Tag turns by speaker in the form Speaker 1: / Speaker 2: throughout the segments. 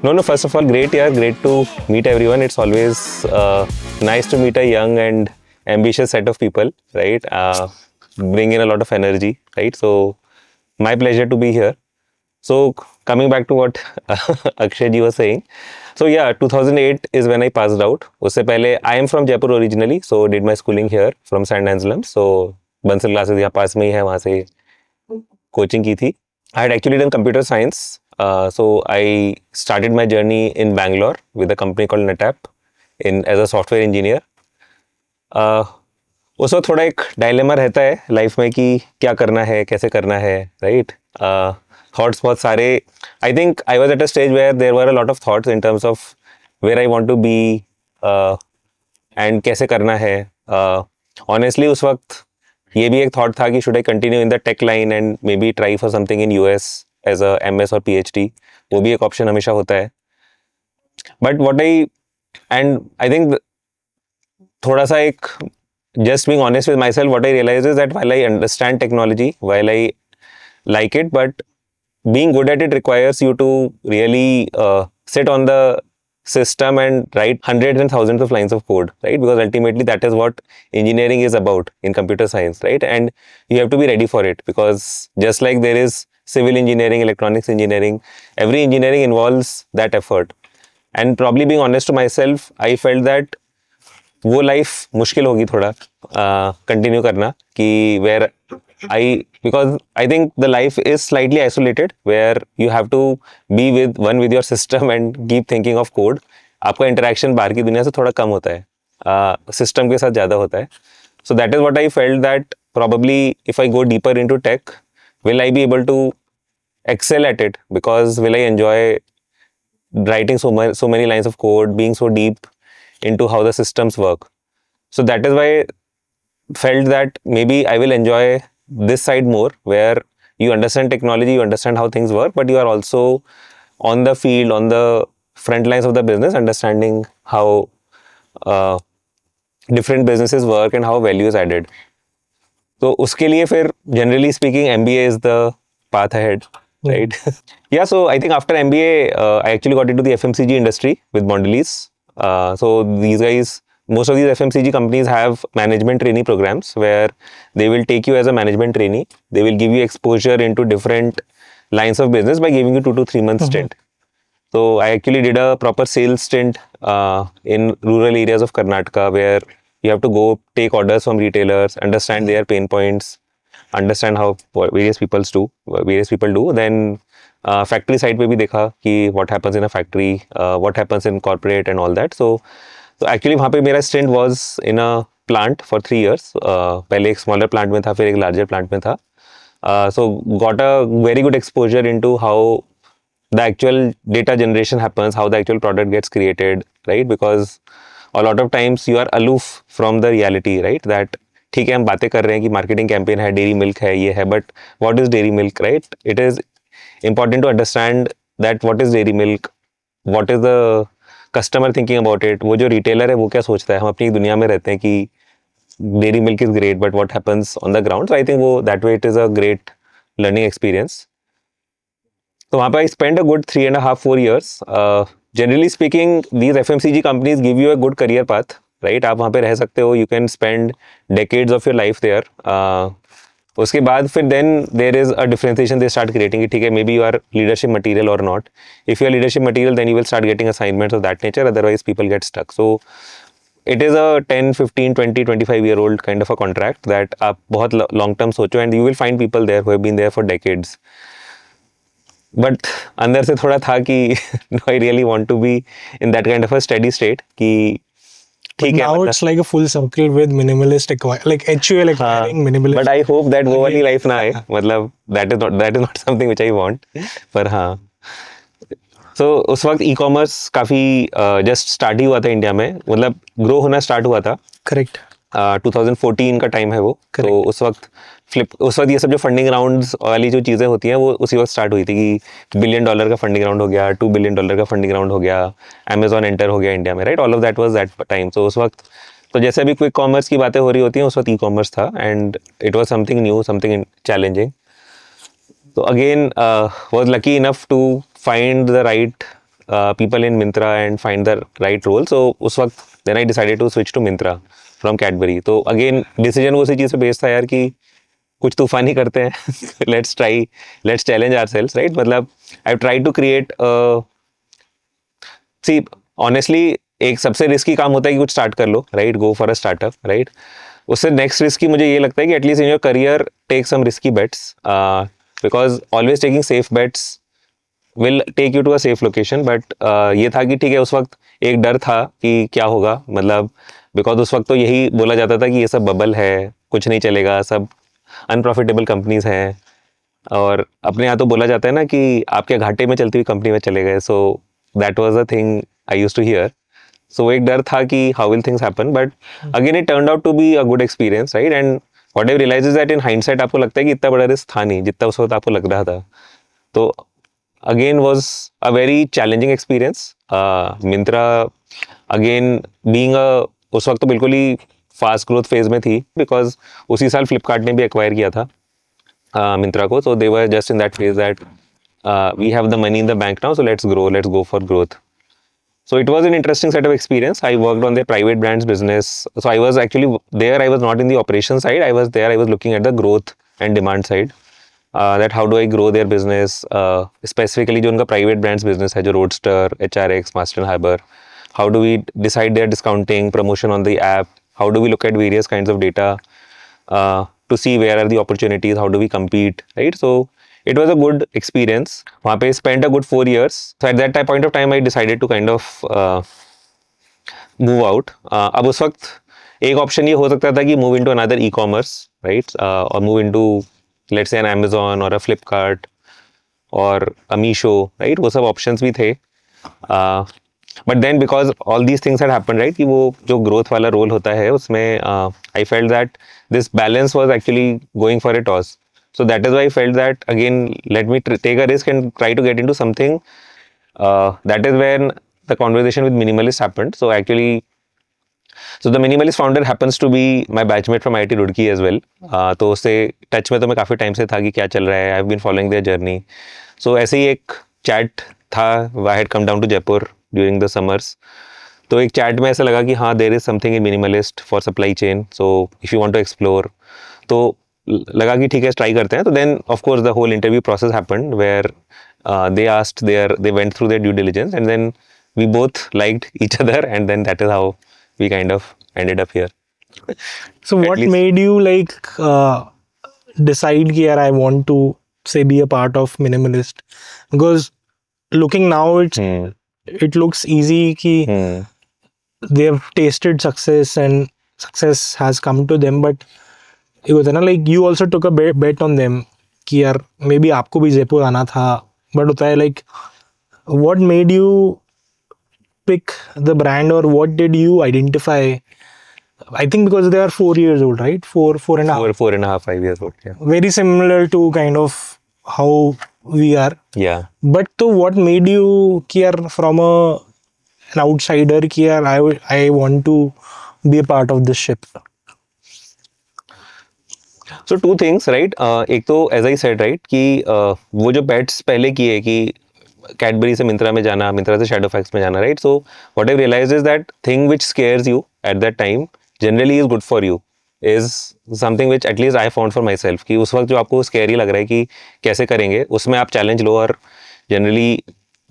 Speaker 1: No, first of all, great year, great to meet everyone. It's always nice to meet a young and ambitious set of people, right? Bring in a lot of energy, right? So, my pleasure to be here. So, coming back to what Akshay ji was saying. So, yeah, 2008 is when I passed out. Usse pehle, I am from Jaipur originally, so did my schooling here from St. Anselm's. So, Bansal classes यहाँ पास में ही है, वहाँ से coaching की थी. I had actually done computer science. So I started my journey in Bangalore with a company called NetApp as a software engineer. उसमें थोड़ा एक डायलेमा रहता है लाइफ में कि क्या करना है, कैसे करना है, राइट? थॉट्स बहुत सारे. I think I was at a stage where there were a lot of thoughts in terms of where I want to be and कैसे करना है. ऑनेस्टली उस वक्त ये भी एक थॉट था कि should I continue in the tech line and may be try for something in US as a MS और पीएचडी. वो भी एक ऑप्शन हमेशा होता है. बट व्हाट आई थिंक थोड़ा सा एक just being honest with myself, what I realize is that while I understand technology, while I like it, but being good at it requires you to really sit on the system and write hundreds and thousands of lines of code, right? Because ultimately that is what engineering is about in computer science, right? And you have to be ready for it, because just like there is civil engineering, electronics engineering, every engineering involves that effort. And probably being honest to myself, I felt that वो life मुश्किल होगी थोड़ा continue करना कि where because I think the life is slightly isolated where you have to be with your system and keep thinking of code. आपका interaction बाहर की दुनिया से थोड़ा कम होता है, सिस्टम के साथ ज़्यादा होता है. So that is what I felt that probably if I go deeper into tech, will I be able to excel at it? Because will I enjoy writing so many lines of code, being so deep into how the systems work? So that is why I felt that maybe I will enjoy this side more, where you understand technology, you understand how things work, but you are also on the field, on the front lines of the business, understanding how different businesses work and how value is added. So उसके लिए फिर generally speaking MBA is the path ahead, right? Yeah, so I think after MBA I actually got into the FMCG industry with Mondelez. So these guys, most of these FMCG companies have management trainee programs where they will take you as a management trainee. They will give you exposure into different lines of business by giving you 2 to 3 months stint. So I actually did a proper sales stint in rural areas of Karnataka, where you have to go take orders from retailers, understand their pain points, understand how various people do. Then factory side पे भी देखा कि what happens in a factory, what happens in corporate and all that. So actually वहाँ पे मेरा stint was in a plant for 3 years. पहले एक smaller plant में था, फिर एक larger plant में था. So got a very good exposure into how the actual data generation happens, how the actual product gets created, right? Because a lot of times you are aloof from the reality, right? That ठीक है हम बातें कर रहे हैं कि marketing campaign है, dairy milk है, ये है, but what is dairy milk, right? It is important to understand that what is dairy milk, what is the customer thinking about it. वो जो retailer है वो क्या सोचता है. हम अपनी दुनिया में रहते हैं कि dairy milk is great, but what happens on the ground. So I think वो that way it is a great learning experience. तो वहाँ पे I spent a good 3.5-4 years. Generally speaking, these FMCG companies give you a good career path, right? आप वहाँ पे रह सकते हो. You can spend decades of your life there. उसके बाद फिर then there is a differentiation they start creating it. ठीक है, maybe you are leadership material or not. If you are leadership material, then you will start getting assignments of that nature. Otherwise, people get stuck. So it is a 10, 15, 20, 25-year-old kind of a contract that आप बहुत long term सोचो, and you will find people there who have been there for decades. But अंदर से थोड़ा था कि do I really want to be in that kind of a steady state कि ठीक है.
Speaker 2: Now it's like a full circle with minimalist like HUL acquiring minimalist.
Speaker 1: But I hope that वो वाली life ना आए. मतलब that is not something which I want. पर हाँ. So उस वक्त e-commerce काफी just start ही हुआ था इंडिया में. मतलब grow होना start हुआ था.
Speaker 2: Correct.
Speaker 1: 2014 का टाइम है वो. तो उस वक्त ये सब जो फंडिंग राउंड्स वाली जो चीज़ें होती हैं वो उसी वक्त स्टार्ट हुई थी कि $1 बिलियन का फंडिंग राउंड हो गया, $2 बिलियन का फंडिंग राउंड हो गया, अमेजॉन एंटर हो गया इंडिया में, right? All of that was that time. तो उस वक्त तो जैसे अभी क्विक कॉमर्स की बातें हो रही होती हैं, उस वक्त ई कॉमर्स था and it was something new, something challenging. तो again was lucky enough to find the right people in Myntra and find the right role. So उस वक्त then I decided to switch to Myntra from Cadbury. तो again decision वो उसी चीज़ पे based था यार कि कुछ तूफानी करते हैं let's challenge ourselves, right? मतलब I've tried to create see honestly एक सबसे रिस्की काम होता है कि कुछ स्टार्ट कर लो, right, go for a startup, right. उससे नेक्स्ट रिस्की मुझे ये लगता है कि at least in your career take some risky bets, because always taking safe bets will take you to a safe location. But ये था कि ठीक है, उस वक्त एक डर था कि क्या होगा, मतलब बिकॉज उस वक्त तो यही बोला जाता था कि ये सब बबल है, कुछ नहीं चलेगा, सब अनप्रॉफिटेबल कंपनीज हैं, और अपने यहाँ तो बोला जाता है ना कि आपके घाटे में चलती हुई कंपनी में चले गए. So that was a thing I used to hear. So एक डर था कि how will things happen, but again it turned out to be a good experience, right? And what I realized is that in hindsight आपको लगता है कि इतना बड़ा रिस्क था नहीं जितना उस वक्त आपको लग रहा था. तो again was a very challenging experience. Myntra again being a उस वक्त तो बिल्कुल ही फास्ट ग्रोथ फेज में थी, बिकॉज उसी साल फ्लिपकार्ट ने भी एक्वायर किया था Myntra को. So they were just in that phase that we have the money in the bank now, so let's go for growth. So it was an interesting set of experience. I worked on their private brands business. So I was actually there. I was not in the operation side. I was there. I was looking at the growth and demand side. That how do I grow their business? Specifically, जो उनका private brands business है, जो Roadster, HRX, Master and Harbor. How do we decide their discounting, promotion on the app? How do we look at various kinds of data to see where are the opportunities? How do we compete? Right. So it was a good experience. वहाँ पे spent a good 4 years. So at that point of time, I decided to kind of move out. अब उस वक्त एक option ये हो सकता था कि move into another e-commerce, right? Or move into let's say an Amazon or a Flipkart or a Meesho, right? वो सब options भी थे. But then because all these things had happened, right? कि वो जो growth वाला role होता है उसमें I felt that this balance was actually going for a toss. So that is why I felt that again, let me take a risk and try to get into something. That is when the conversation with Minimalist happened. So actually, so the Minimalist founder happens to be my batchmate from IIT Roorkee as well. तो उससे touch में तो मैं काफ़ी time से था कि क्या चल रहा है. I've been following their journey. So ऐसे ही एक चैट था. I had come down to Jaipur during the summers. तो एक चैट में ऐसा लगा कि हाँ, there is something in Minimalist for supply chain. So if you want to explore, तो लगा कि ठीक है, ट्राई करते हैं. तो then of course the whole interview process happened where they went through their due diligence and then we both liked each other and then that is how we kind of ended up here.
Speaker 2: So what made you like decide here I want to say be a part of Minimalist? Because looking now it looks easy ki they have tasted success and success has come to them, but it was like you also took a bet on them कि यार may be आपको भी जयपुर आना था. But होता है like what made you pick the brand or what did you identify? I think because they are 4 years old, right? Four and a half,
Speaker 1: 5 years old. Yeah.
Speaker 2: Very similar to kind of how we are.
Speaker 1: Yeah.
Speaker 2: But तो what made you कि यार from an outsider कि यार I want to be a part of this ship?
Speaker 1: So two things, right? एक तो as I said, right, कि वो जो bets पहले किए कि कैडबरी से मिंत्रा में जाना, मिंत्रा से Shadowfax में जाना, right? So what I realized is that thing which scares you at that time generally is good for you. Is something which at least I found for myself कि उस वक्त जो आपको scary लग रहा है कि कैसे करेंगे, उसमें आप challenge लो और generally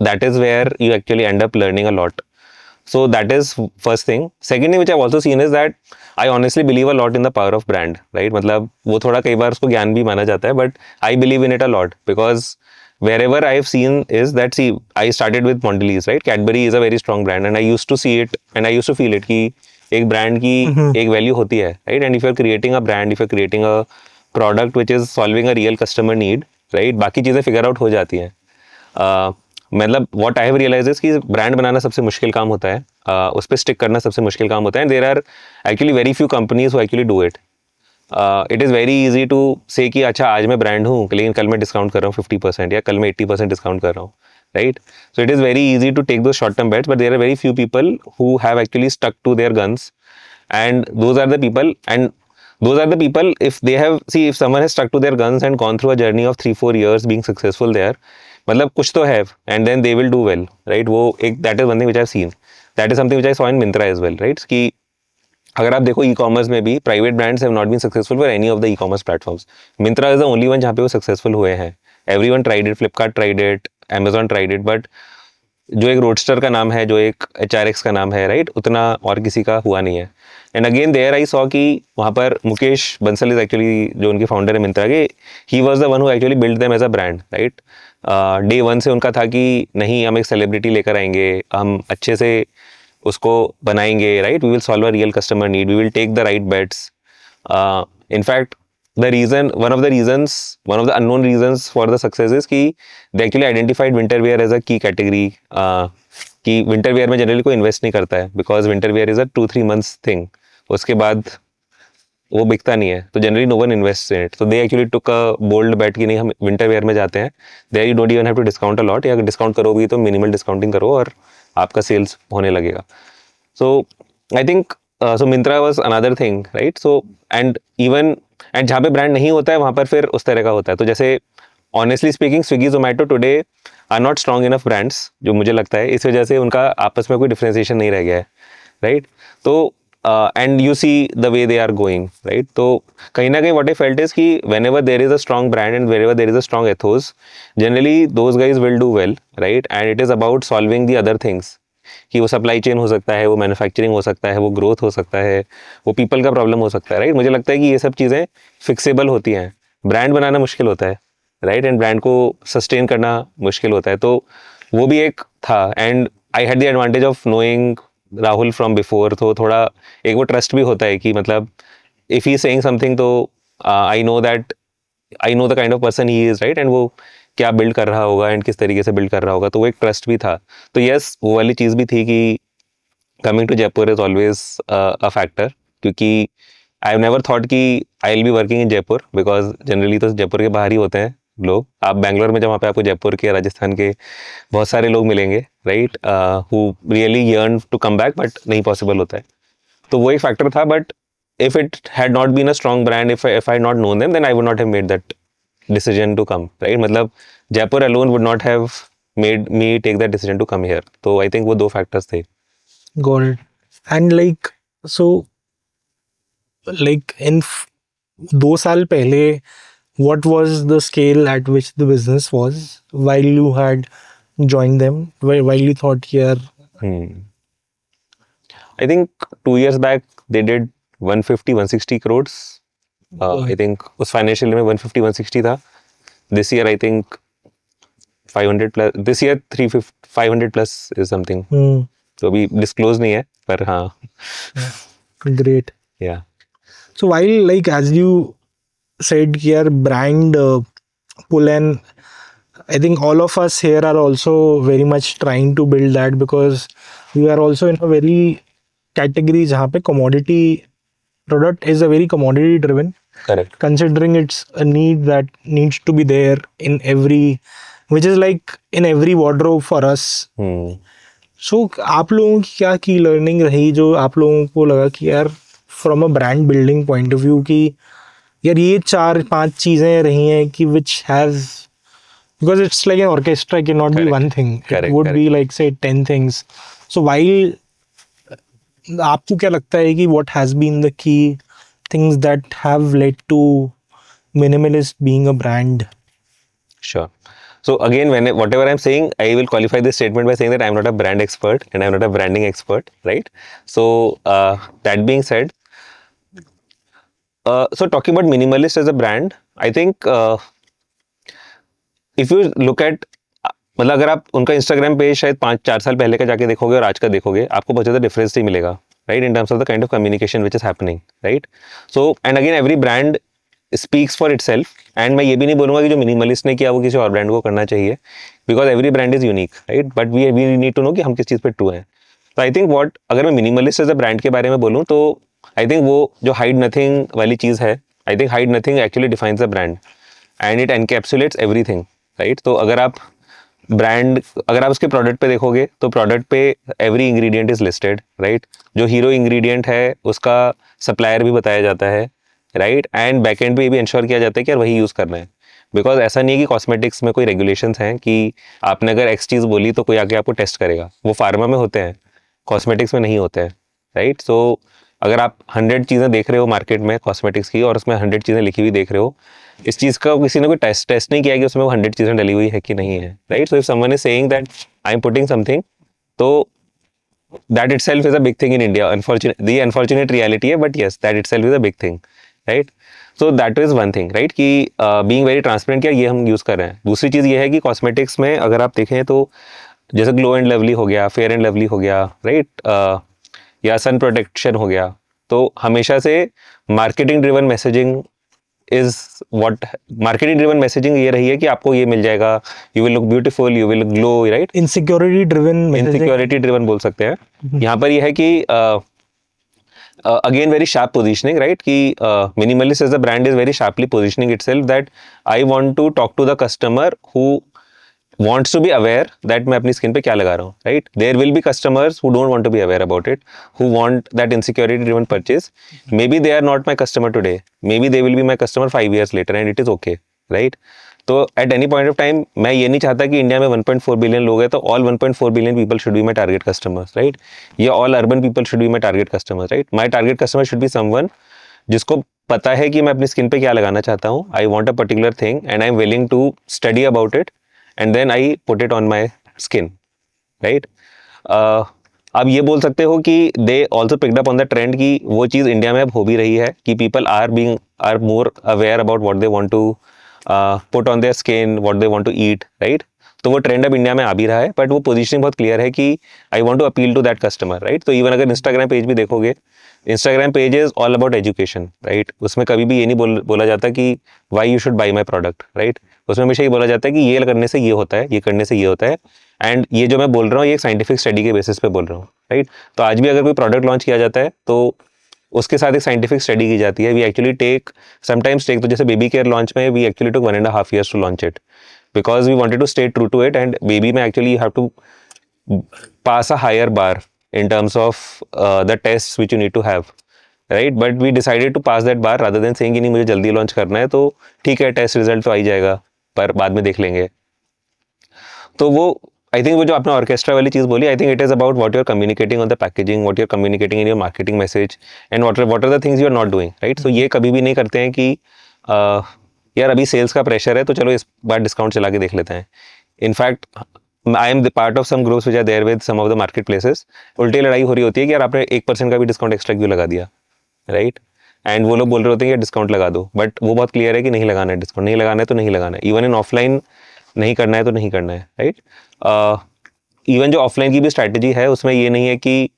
Speaker 1: that is where you actually end up learning a lot. So that is first thing. Second thing which I've also seen is that I honestly believe a lot in the power of brand, right? मतलब वो थोड़ा कई बार उसको ज्ञान भी माना जाता है, but I believe in it a lot because wherever I've seen is that, see, I started with Mondelez, right? Cadbury is a very strong brand and I used to see it and I used to feel it कि एक brand की एक value होती है, right? And if you're creating a brand, if you're creating a product which is solving a real customer need, right? बाकी चीज़ें figure out हो जाती हैं. मतलब what I have realized is कि ब्रांड बनाना सबसे मुश्किल काम होता है, उस पर स्टिक करना सबसे मुश्किल काम होता है. There are actually very few companies who actually do it. It is very easy to say कि अच्छा आज मैं ब्रांड हूँ लेकिन कल मैं डिस्काउंट कर रहा हूँ 50% या कल मैं 80% डिस्काउंट कर रहा हूँ, right? So it is very easy to take those short term bets, but there are very few people who have actually stuck to their guns and those are the people if they have, see, if someone has stuck to their guns and gone through a journey of 3-4 years being successful there, मतलब कुछ तो है and then they will do well, right. वो एक that is one thing which I have seen, that is something which I saw in Myntra as well, right. कि अगर आप देखो ई कॉमर्स में भी private brands have not been successful for any of the e commerce platforms. Myntra is the only one जहाँ पे वो successful हुए हैं. Everyone tried it, Flipkart tried it, Amazon tried it, but जो एक रोडस्टर का नाम है, जो एक HRX का नाम है, राइट, उतना और किसी का हुआ नहीं है. And again there I saw कि वहाँ पर मुकेश बंसल इज एक्चुअली जो उनके फाउंडर है मिंत्रा के, he was the one who actually build them as a brand, right. Day one से उनका था कि नहीं, हम एक सेलिब्रिटी लेकर आएंगे, हम अच्छे से उसको बनाएंगे, right. We will solve a real customer need, we will take the right bets. In fact one of the unknown reasons for the success is कि they actually identified winter wear as a key category. कि winter wear में generally कोई invest नहीं करता है, because winter wear is a 2-3 months thing. उसके बाद वो बिकता नहीं है, तो generally no one invests in it. So they actually took a bold bet कि नहीं, हम winter wear में जाते हैं. There you don't even have to discount a lot, या discount करोगी तो minimal discounting करो और आपका sales होने लगेगा. So I think so Myntra was another thing, right. So and जहाँ पे ब्रांड नहीं होता है वहाँ पर फिर उस तरह का होता है. तो जैसे honestly speaking Swiggy Zomato today are not strong enough brands, जो मुझे लगता है. इस वजह से उनका आपस में कोई डिफरेंशिएशन नहीं रह गया है, राइट. तो and you see the way they are going, right. तो कहीं ना कहीं व्हाट आई फेल्ट इज कि whenever there is a strong brand and wherever there is a strong ethos, generally those guys will do well, right. And it is about solving the other things, कि वो supply chain हो सकता है, वो manufacturing हो सकता है, वो ग्रोथ हो सकता है, वो पीपल का प्रॉब्लम हो सकता है, राइट. मुझे लगता है कि ये सब चीज़ें फिक्सेबल होती हैं. ब्रांड बनाना मुश्किल होता है, राइट, एंड ब्रांड को सस्टेन करना मुश्किल होता है. तो वो भी एक था. And I had the advantage of knowing Rahul from before, तो थोड़ा एक वो ट्रस्ट भी होता है कि मतलब इफ़ ही सेइंग समथिंग तो I know the kind of person he is, right. And वो क्या बिल्ड कर रहा होगा एंड किस तरीके से बिल्ड कर रहा होगा, तो वो एक ट्रस्ट भी था. तो यस, वो वाली चीज़ भी थी कि coming to Jaipur is always a factor, क्योंकि आई हैव नेवर थॉट कि I will be working in Jaipur, because generally तो जयपुर के बाहर ही होते हैं लोग. आप बैंगलोर में जहाँ पे आपको जयपुर के, राजस्थान के बहुत सारे लोग मिलेंगे, right, who really yearn to come back, but नहीं पॉसिबल होता है. तो वो एक फैक्टर था. But if it had not been a strong brand, if I not known them, then I would not have made that decision to come, right. मतलब Jaipur alone would not have made me take that decision to come here. So I think वो दो factors थे.
Speaker 2: Got it. And like so, like in 2 साल पहले, what was the scale at which the business was while you had joined them? While you thought here?
Speaker 1: I think 2 years back they did 150-160 crores. I think उस financial में 150-160 था. This year I think 500 plus, this year 500 plus is something. तो अभी disclose नहीं है, पर हाँ.
Speaker 2: Great.
Speaker 1: या
Speaker 2: so while like as you said here brand pull, and I think all of us here are also very much trying to build that, because we are also in a very category जहाँ पे commodity product is a very commodity driven.
Speaker 1: Correct.
Speaker 2: Considering it's a need that needs to be there in every, which is like in every wardrobe for us. So आप लोगों की क्या की learning रही जो आप लोगों को लगा कि यार from a brand building point of view कि यार ये 4-5 चीजें रही हैं कि which have, because it's like an orchestra, it cannot be one thing. It would be like say 10 things. So while आपको क्या लगता है कि what has been the key things that have led to Minimalist being a brand?
Speaker 1: Sure. So again, whatever I'm saying, I will qualify this statement by saying that I'm not a brand expert and I'm not a branding expert, right? So that being said, so talking about Minimalist as a brand, I think if you look at, मतलब अगर आप उनका Instagram page शायद 5-4 साल पहले का जाके देखोगे और आज का देखोगे, आपको बहुत ज़्यादा डिफरेंस नहीं मिलेगा, right, in terms of the kind of communication which is happening, right. So and again every brand speaks for itself. And मैं ये भी नहीं बोलूँगा कि जो मिनिमलिस्ट ने किया वो किसी और ब्रांड को करना चाहिए, because every brand is unique, right. But we need to know कि हम किस चीज़ पे ट्रू हैं. तो आई थिंक अगर मैं मिनिमलिस्ट एज अ ब्रांड के बारे में बोलूँ तो आई थिंक वो जो हाइड नथिंग वाली चीज़ है, I think hide nothing actually defines the brand and it encapsulates everything, right. तो अगर आप उसके प्रोडक्ट पे देखोगे तो प्रोडक्ट पे every ingredient is listed, right. जो हीरो इंग्रेडिएंट है उसका सप्लायर भी बताया जाता है, राइट. एंड बैकएंड पे ये भी इंश्योर किया जाता है कि यार वही यूज़ करना है. बिकॉज ऐसा नहीं है कि कॉस्मेटिक्स में कोई रेगुलेशंस हैं कि आपने अगर एक्स चीज़ बोली तो कोई आके आपको टेस्ट करेगा, वो फार्मा में होते हैं, कॉस्मेटिक्स में नहीं होते हैं, राइट। सो अगर आप 100 चीज़ें देख रहे हो मार्केट में कॉस्मेटिक्स की और उसमें 100 चीज़ें लिखी हुई देख रहे हो, इस चीज़ का किसी ने कोई टेस्ट नहीं किया कि उसमें वो 100 चीज़ें डली हुई है कि नहीं है, right. So if someone is saying that I am putting something, तो that itself is a big thing in India. The unfortunate reality है, but yes, that itself is a big thing, right? So that is one thing, right? कि being very transparent क्या ये हम use कर रहे हैं। दूसरी चीज़ ये है कि कॉस्मेटिक्स में अगर आप देखें तो जैसे ग्लो एंड लवली हो गया, फेयर एंड लवली हो गया, राइट, या सन प्रोटेक्शन हो गया, तो हमेशा से marketing driven messaging is what marketing driven messaging ये रही है कि आपको ये मिल जाएगा, you will look beautiful, you will look glow, right. Insecurity driven बोल सकते हैं। यहाँ पर ये है कि again very sharp positioning, right, कि Minimalist as a brand is very sharply positioning itself that I want to talk to the customer who wants to be aware that मैं अपनी स्किन पे क्या लगा रहा हूँ, right. There will be customers who don't want to be aware about it, who want that insecurity driven purchase. Maybe they are not my customer today, maybe they will be my customer 5 years later and it is okay, right. तो at any point of time मैं ये नहीं चाहता कि India में 1.4 billion लोग हैं तो all 1.4 billion people should be my target customers, right. या all urban people should be my target customers, right. My target customer should be someone जिसको पता है कि मैं अपनी स्किन पे क्या लगाना चाहता हूँ, I want a particular thing and I am willing to study about it and then I put it on my skin, right. आप ये बोल सकते हो कि they also picked up on the trend कि वो चीज़ इंडिया में अब हो भी रही है कि people are more aware about what they want to put on their skin, what they want to eat, right. तो वो ट्रेंड अब इंडिया में आ भी रहा है, बट वो पोजीशनिंग बहुत क्लियर है कि I want to appeal to that customer, right. तो इवन अगर इंस्टाग्राम पेज भी देखोगे, Instagram page is all about education, right. उसमें कभी भी ये नहीं बोला जाता कि why you should buy my product, right. उसमें हमेशा ये बोला जाता है कि ये करने से ये होता है, ये करने से ये होता है, एंड ये जो मैं बोल रहा हूँ ये एक साइंटिफिक स्टडी के बेसिस पे बोल रहा हूँ, राइट। तो आज भी अगर कोई प्रोडक्ट लॉन्च किया जाता है तो उसके साथ एक साइंटिफिक स्टडी की जाती है। वी एक्चुअली समटाइम्स टेक तो जैसे बेबी केयर लॉन्च में we actually took 1.5 years to launch it because we wanted to stay true to it and baby में actually you have to pass a higher bar in terms of the test which you need to have, right. But we decided to pass that bar rather than saying कि नहीं मुझे जल्दी launch करना है तो ठीक है टेस्ट रिजल्ट तो आ ही जाएगा पर बाद में देख लेंगे। तो वो आई थिंक वो जो आपने ऑर्केस्ट्रा वाली चीज़ बोली, I think it is about what you are communicating on the packaging, what you are communicating in your marketing message and what are the things you are not doing, right. So ये कभी भी नहीं करते हैं कि यार अभी sales का प्रेशर है तो चलो इस बार डिस्काउंट चला के देख लेते हैं। In fact I am the part of some groups which are there with some of the marketplaces, उल्टी लड़ाई हो रही होती है कि यार आपने 1% का भी डिस्काउंट एक्स्ट्रा क्यों लगा दिया, राइट। एंड वो लोग बोल रहे होते हैं कि डिस्काउंट लगा दो, बट वो बहुत क्लियर है कि नहीं लगाना है डिस्काउंट, नहीं लगाना है तो नहीं लगाना है। इवन इन ऑफलाइन नहीं करना है तो नहीं करना है, राइट। इवन जो ऑफलाइन की भी स्ट्रैटेजी है उसमें ये नहीं है कि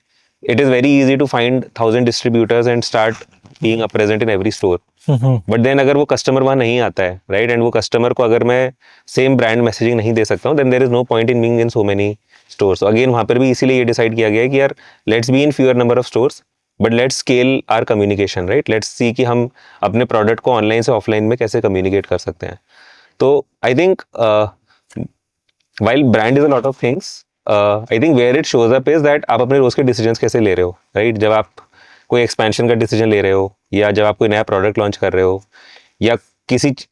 Speaker 1: it is very easy to find 1000 distributors and start being present in every store, but then अगर वो कस्टमर वहाँ नहीं आता है, राइट, एंड वो कस्टमर को अगर मैं सेम ब्रांड मैसेजिंग नहीं दे सकता हूँ then there is no point in being in so many stores. Again वहाँ पर भी इसीलिए ये डिसाइड किया गया है कि यार let's be in fewer number of stores but let's scale our communication, right. Let's see कि हम अपने प्रोडक्ट को ऑनलाइन से ऑफलाइन में कैसे कम्युनिकेट कर सकते हैं। तो I think while brand is a lot of things, I think where it shows up is that आप अपने रोज के डिसीजंस कैसे ले रहे हो, राइट। जब आप कोई एक्सपेंशन का डिसीजन ले रहे हो या जब आप कोई नया प्रोडक्ट लॉन्च कर रहे हो या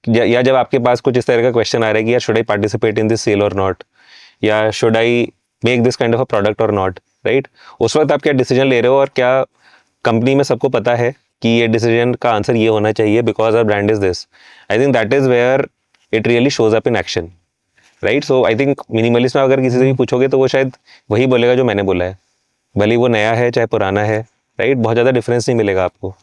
Speaker 1: या जब आपके पास कुछ इस तरह का क्वेश्चन आ रहा है कि यार should I participate in this sale और नॉट, या should I make this kind of a product और नॉट, राइट। उस वक्त आप क्या डिसीजन ले रहे हो और क्या कंपनी में सबको पता है कि ये डिसीजन का आंसर ये होना चाहिए because our brand is this. I think that is where it really shows up in action, right. So I think Minimalist में अगर किसी से भी पूछोगे तो वो शायद वही बोलेगा जो मैंने बोला है, भले वो नया है चाहे पुराना है, राइट। बहुत ज़्यादा डिफरेंस नहीं मिलेगा आपको।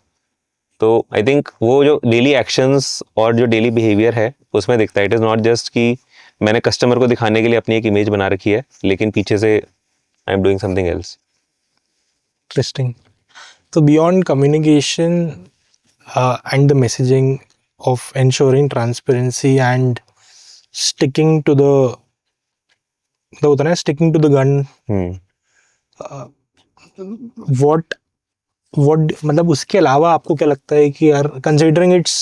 Speaker 1: तो आई थिंक वो जो डेली एक्शंस और जो डेली बिहेवियर है उसमें दिखता है। इट इज़ नॉट जस्ट कि मैंने कस्टमर को दिखाने के लिए अपनी एक इमेज बना रखी है लेकिन पीछे से I am doing something else.
Speaker 2: Interesting. तो beyond communication and the messaging of ensuring transparency and sticking to the होता है ना sticking to the gun, what मतलब उसके अलावा आपको क्या लगता है कि यार considering it's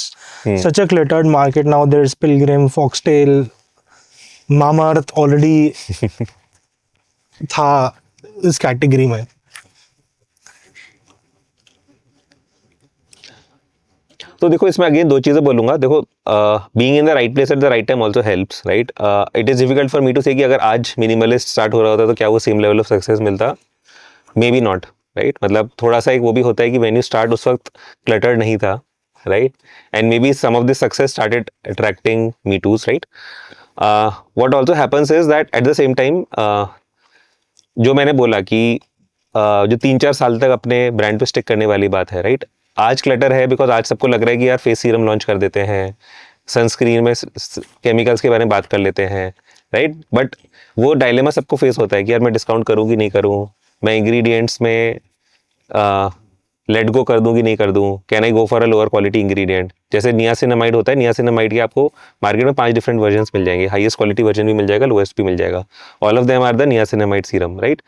Speaker 2: such a cluttered market now, there's Pilgrim, Foxtail, Mamaearth already था इस कैटेगरी में,
Speaker 1: तो देखो इसमें अगेन दो चीज़ें बोलूँगा. देखो being in the right place at the right time also helps, right. It is difficult for me to say कि अगर आज मिनिमलिस्ट स्टार्ट हो रहा होता तो क्या वो सेम लेवल ऑफ सक्सेस मिलता, मे बी नॉट, राइट. मतलब थोड़ा सा एक वो भी होता है कि व्हेन यू स्टार्ट उस वक्त क्लटर्ड नहीं था, right. And may be some of this success started attracting me toos, right. What also happens is that at the same time जो मैंने बोला कि जो 3-4 साल तक अपने ब्रांड पे स्टिक करने वाली बात है, राइट. आज क्लटर है बिकॉज आज सबको लग रहा है कि यार फेस सीरम लॉन्च कर देते हैं, सनस्क्रीन में केमिकल्स के बारे में बात कर लेते हैं, राइट. बट वो डायलेमा सबको फेस होता है कि यार मैं डिस्काउंट करूँ कि नहीं करूँ, मैं इंग्रेडिएंट्स में लेट गो कर दूँ कि नहीं कर दूँ, can I go for a lower quality ingredient. जैसे नियासिनामाइड होता है, नियासिनामाइड के आपको मार्केट में 5 डिफरेंट वर्जन्स मिल जाएंगे, हाईएस्ट क्वालिटी वर्जन भी मिल जाएगा, लोएस्ट भी मिल जाएगा. All of them are the niacinamide serum, right.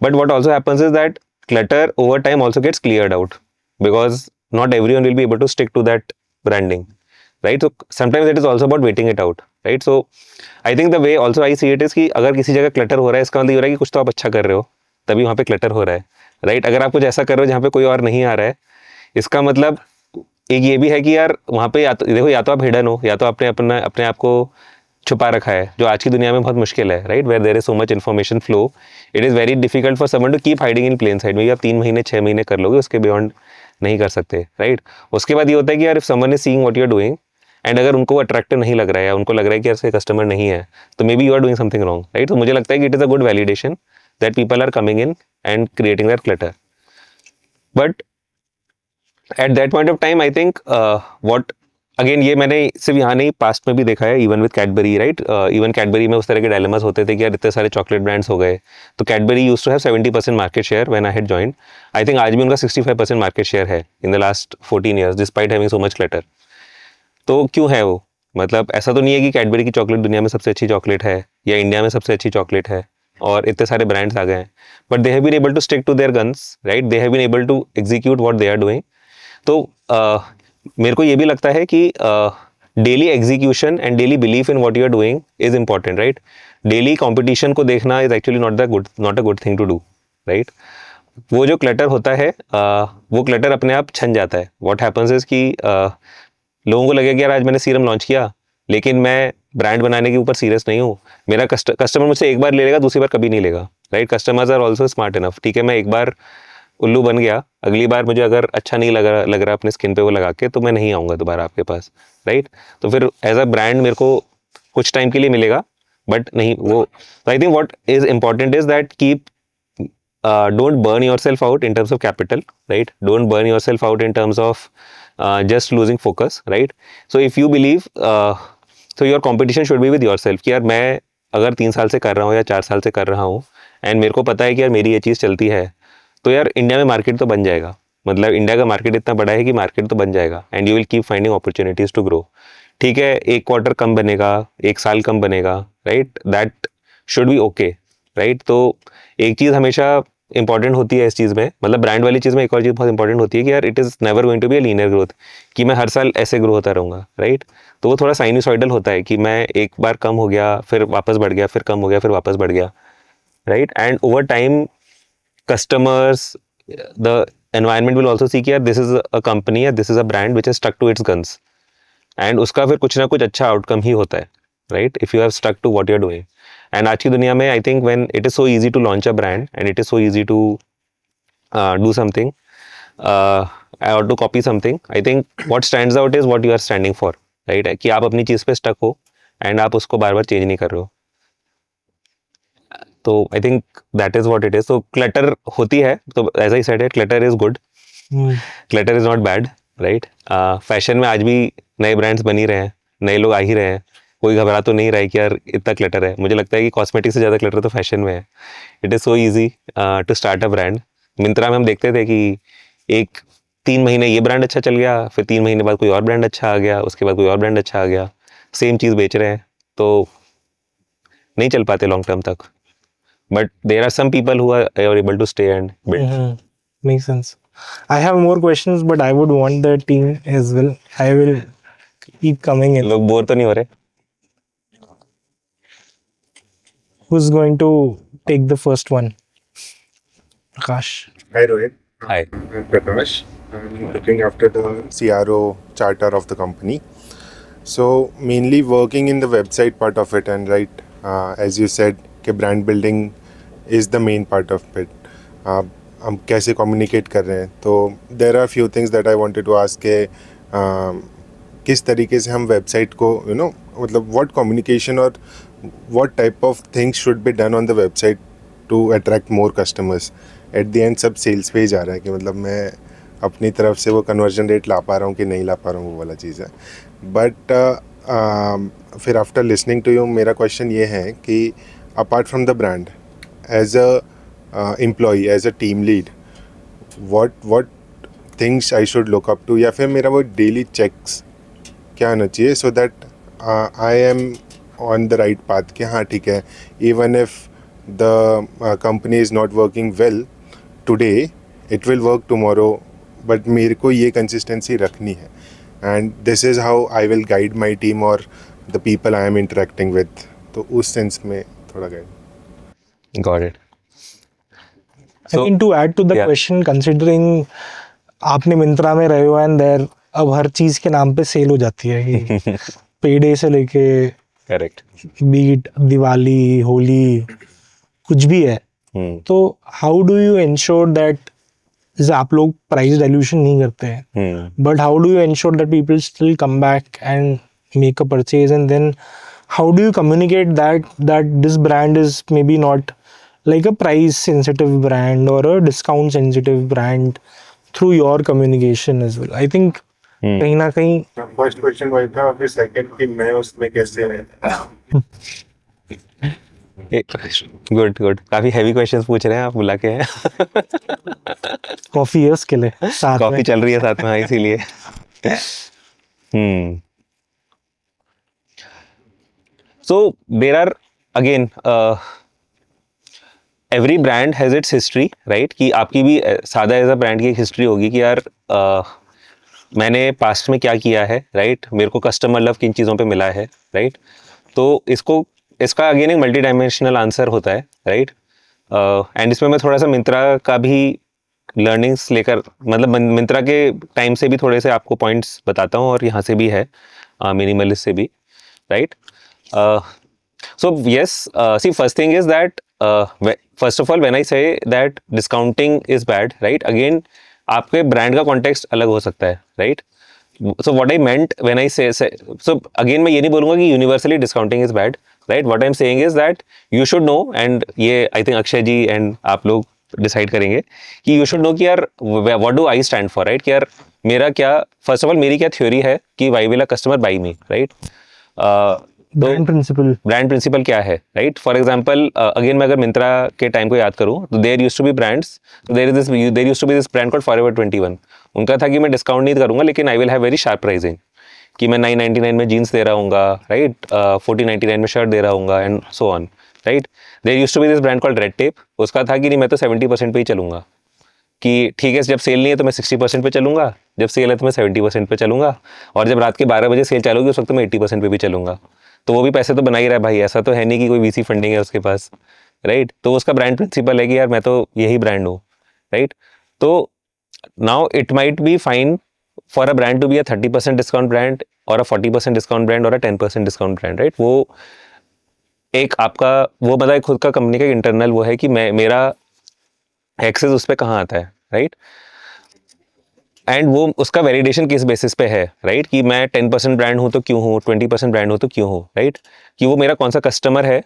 Speaker 1: But what also happens is that clutter over time also gets cleared out because not everyone will be able to stick to that branding, right. So sometimes it is also about waiting it out, right. So I think the way also I see it is कि अगर किसी जगह clutter हो रहा है इसका मतलब ये हो रहा है कि कुछ तो आप अच्छा कर रहे हो तभी वहाँ पे clutter हो रहा है, right. अगर आप कुछ ऐसा कर रहे हो जहाँ पे कोई और नहीं आ रहा है, इसका मतलब एक ये भी है कि यार वहाँ पे देखो या तो आप हिडन हो या तो आपने अपने आप को छुपा रखा है, जो आज की दुनिया में बहुत मुश्किल है, right. Where there is so much information flow, it is very difficult for someone to keep hiding in plain sight. में आप 3 महीने 6 महीने कर लोगे, उसके बियॉन्ड नहीं कर सकते, राइट. उसके बाद ये होता है कि यार if someone is seeing what you are doing and अगर उनको अट्रैक्टिव नहीं लग रहा है या उनको लग रहा है कि यार कस्टमर नहीं है तो मे be you are doing something wrong, right. तो मुझे लगता है कि it is a good validation that people are coming in and creating that clutter. But at that point of time I think what again ये मैंने सिर्फ यहाँ नहीं पास्ट में भी देखा है, even with Cadbury, right. Even Cadbury में उस तरह के डायलेमास होते थे कि यार इतने सारे चॉकलेट ब्रांड्स हो गए. तो Cadbury used to have 70% market share when I had joined. I think आज भी उनका 65% मार्केट शेयर है in the last 14 years despite having so much clutter. तो क्यों है वो? मतलब ऐसा तो नहीं है कि कैडबरी की चॉकलेट दुनिया में सबसे अच्छी चॉकलेट है या इंडिया में सबसे अच्छी चॉकलेट है और इतने सारे ब्रांड्स आ गए हैं, but they have been able to stick to their guns, right. They have been able to execute what they are doing. तो मेरे को ये भी लगता है कि daily execution and daily belief in what you are doing is important, right. Daily competition को देखना is actually not a good thing to do, right. वो जो क्लटर होता है वो क्लटर अपने आप छन जाता है. व्हाट हैपन्स इज कि लोगों को लगेगा कि यार आज मैंने सीरम लॉन्च किया लेकिन मैं ब्रांड बनाने के ऊपर सीरियस नहीं हूँ. मेरा कस्टमर मुझसे एक बार ले लेगा, दूसरी बार कभी नहीं लेगा, राइट. Customers are also smart enough. ठीक है, मैं एक बार उल्लू बन गया, अगली बार मुझे अगर अच्छा नहीं लग रहा अपने स्किन पे वो लगा के तो मैं नहीं आऊँगा दोबारा आपके पास, राइट. तो फिर एज अ ब्रांड मेरे को कुछ टाइम के लिए मिलेगा बट नहीं वो. तो I think what is important is that keep don't burn yourself out in terms of capital, right. Don't burn yourself out in terms of just losing focus, right. So if you believe so your competition should be with yourself कि यार मैं अगर 3 साल से कर रहा हूँ या 4 साल से कर रहा हूँ एंड मेरे को पता है कि यार मेरी ये चीज़ चलती है तो यार इंडिया में मार्केट तो बन जाएगा. मतलब इंडिया का मार्केट इतना बड़ा है कि मार्केट तो बन जाएगा and you will keep finding opportunities to grow. ठीक है, 1 क्वार्टर कम बनेगा, 1 साल कम बनेगा, right. That should be okay, right. तो एक चीज़ हमेशा इंपॉर्टेंट होती है इस चीज़ में, मतलब ब्रांड वाली चीज़ में एक और चीज़ बहुत इंपॉर्टेंट होती है कि यार it is never going to be a linear growth कि मैं हर साल ऐसे ग्रो होता रहूँगा, राइट. तो वो थोड़ा साइनसॉइडल होता है कि मैं एक बार कम हो गया फिर वापस बढ़ गया, फिर कम हो गया फिर वापस बढ़ गया, right. And over time customers, the environment will also see कि यार this is a company या this is a brand which is stuck to its guns and उसका फिर कुछ ना कुछ अच्छा आउटकम ही होता है, right, if you have stuck to what you are doing. And आज की दुनिया में I think when it is so easy to launch a brand and it is so easy to do something or to copy something, I think what stands out is what you are standing for, right, कि आप अपनी चीज़ पे stuck हो and आप उसको बार बार change नहीं कर रहे हो. तो I think that is what it is. तो क्लटर होती है तो as I said, clutter is good, clutter is not bad, right. Fashion में आज भी नए ब्रांड्स बन ही रहे हैं, नए लोग आ ही रहे हैं, कोई घबरा तो नहीं रहा है कि यार इतना क्लटर है. मुझे लगता है कि कॉस्मेटिक से ज़्यादा क्लटर तो फैशन में है. It is so easy to start a brand. Myntra में हम देखते थे कि 3 महीने ये ब्रांड अच्छा चल गया, फिर 3 महीने बाद कोई और ब्रांड अच्छा आ गया, उसके बाद कोई और ब्रांड अच्छा आ गया, सेम चीज़ बेच रहे हैं तो नहीं चल पाते लॉन्ग टर्म तक. But there are some people who are able to stay and build.
Speaker 2: Makes sense. I have more questions, but I would want the team as well. I will keep coming in.
Speaker 1: लोग bore तो नहीं हो रहे?
Speaker 2: Who's going to take the first one? Prakash.
Speaker 3: Hi Rohit.
Speaker 1: Hi.
Speaker 3: I'm Prakash. I'm looking after the CRO charter of the company. So mainly working in the website part of it, and right, as you said, कि brand building is the main part of it. हम कैसे communicate कर रहे हैं, तो there are few things that I wanted to ask के किस तरीके से हम website को मतलब what communication or what type of things should be done on the website to attract more customers. At the end सब sales पे ही जा रहा है कि मतलब मैं अपनी तरफ से वो conversion rate ला पा रहा हूँ कि नहीं ला पा रहा हूँ, वो वाला चीज़ है. बट फिर आफ्टर लिसनिंग टू यू मेरा क्वेश्चन ये है कि apart from the brand, as a employee, as a team lead, what things I should look up to, या फिर मेरा वो डेली चेक्स क्या होना चाहिए so that I am on the right path कि हाँ ठीक है, even if the company is not working well today, it will work tomorrow, but मेरे को ये कंसिस्टेंसी रखनी है. And this is how I will guide my team or the people I am interacting with. तो उस sense में थोड़ा guide.
Speaker 1: Got it.
Speaker 2: I mean, to add to the question, considering आपने मिंत्रा में रहे हो and there अब हर चीज के नाम पे सेल हो जाती है, पेडे से लेके
Speaker 1: करेक्ट
Speaker 2: बीट, दिवाली, होली, कुछ भी है. तो how do you ensure that, जैसे आप लोग प्राइस डाइल्यूशन नहीं करते हैं, but how do you ensure that people still come back and make a purchase, and then how do you communicate that this brand is may be not like a price sensitive brand or a discount sensitive brand through your communication as well. I think कहीं ना कहीं
Speaker 3: first question वही था, फिर second कि मैं उसमें कैसे रहता.
Speaker 1: गुड गुड, काफी हैवी क्वेश्चंस पूछ रहे हैं आप, बुला के हैं.
Speaker 2: कॉफी है उसके लिए साथ
Speaker 1: कॉफी
Speaker 2: में
Speaker 1: चल रही है साथ में, इसीलिए. So there are again every brand has its history, right? कि आपकी भी सादा एज अ ब्रांड की एक हिस्ट्री होगी कि यार मैंने पास्ट में क्या किया है, राइट? मेरे को कस्टमर लव किन चीज़ों पे मिला है, राइट? तो इसका अगेन एक मल्टी डायमेंशनल आंसर होता है, राइट? एंड इसमें मैं थोड़ा सा मिंत्रा का भी लर्निंग्स लेकर, मतलब मिंत्रा के टाइम से भी थोड़े से आपको पॉइंट्स बताता हूँ, और यहाँ से भी है, मिनिमलिस्ट से भी, right? So yes, see, first thing is that first of all, when I say that discounting is bad, right? Again, आपके ब्रांड का कॉन्टेक्स्ट अलग हो सकता है, right? So what I meant when I say so again, मैं ये नहीं बोलूँगा कि universally discounting is bad, right? What I'm saying is that you should know, and ये I think Akshay ji and आप लोग डिसाइड करेंगे कि you should know कि यार what do I stand for, right? कि यार मेरा क्या, first of all मेरी क्या थ्योरी है कि why will a customer buy me, right?
Speaker 2: Brand
Speaker 1: principle क्या है, राइट? फॉर एग्जांपल अगेन मैं अगर मिंत्रा के टाइम को याद करूं, तो there used to be brands, there used to be this brand called forever 21. उनका था कि मैं डिस्काउंट नहीं करूंगा, लेकिन I will have very sharp pricing, कि मैं 999 में जीन्स दे रहा हूँगा, राइट? 1499 में शर्ट दे रहा हूँगा, and so on, right? There used to be this brand called red tape. उसका था कि नहीं, मैं तो 70% पे ही चलूंगा, कि ठीक है जब सेल नहीं है तो मैं 60% पे चलूंगा, जब सेल है तो मैं 70% पे चलूंगा, और जब रात के 12 बजे सेल चालू होगी उस वक्त मैं 80% पे भी चलूंगा. तो वो भी पैसे तो बना ही रहा है भाई, ऐसा तो है नहीं कि कोई वीसी फंडिंग है उसके पास, राइट? तो उसका ब्रांड प्रिंसिपल है कि यार मैं तो यही ब्रांड हूँ, राइट? तो now it might be fine for a brand to be a 30% discount brand or a 40% discount brand or a 10% discount brand, right? वो एक आपका वो मतलब खुद का कंपनी का इंटरनल वो है कि मेरा एक्सेस उस पर कहाँ आता है, राइट? एंड वो उसका वैलिडेशन किस बेसिस पे है, राइट? कि मैं 10% ब्रांड हूँ तो क्यों हूँ, 20% ब्रांड हूँ तो क्यों हूँ, राइट? कि वो मेरा कौन सा कस्टमर है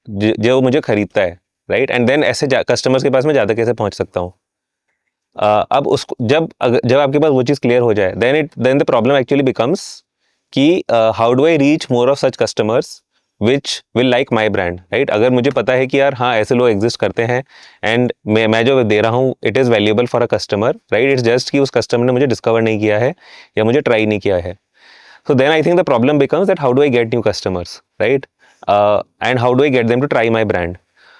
Speaker 1: जो मुझे खरीदता है, राइट? एंड देन ऐसे कस्टमर्स के पास मैं ज़्यादा कैसे पहुँच सकता हूँ. अब उसको जब आपके पास वो चीज़ क्लियर हो जाए, then the problem actually becomes कि how do I reach more of such customers which will like my brand, right? अगर मुझे पता है कि यार हाँ ऐसे लोग एग्जिस्ट करते हैं, एंड मैं जो दे रहा हूँ it is valuable for a customer, right? It's just कि उस कस्टमर ने मुझे डिस्कवर नहीं किया है या मुझे ट्राई नहीं किया है. So then I think the problem becomes that how do I get new customers, right? And how do I get them to try my brand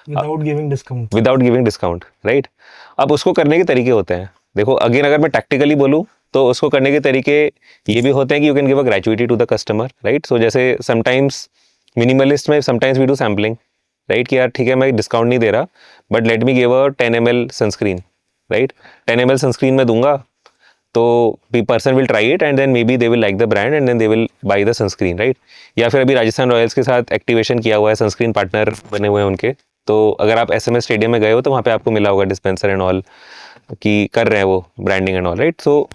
Speaker 2: without
Speaker 1: giving discount, right? अब उसको करने के तरीके होते हैं. देखो अगेन अगर मैं टैक्टिकली बोलूँ तो उसको करने के तरीके ये भी होते हैं कि you can give a gratuity to the customer, right? So जैसे समटाइम्स मिनिमलिस्ट में sometimes we do sampling, right? कि यार ठीक है मैं डिस्काउंट नहीं दे रहा, but let me give a 10 ml sunscreen, right? 10 ml sunscreen में दूंगा, तो person will try it and then maybe they will like the brand and then they will buy the sunscreen, right? या फिर अभी Rajasthan Royals के साथ activation किया हुआ है, सनस्क्रीन पार्टनर बने हुए हैं उनके, तो अगर आप SMS स्टेडियम में गए हो तो वहाँ पे आपको मिला होगा डिस्पेंसर एंड ऑल कि कर रहे हैं वो branding and all, right? So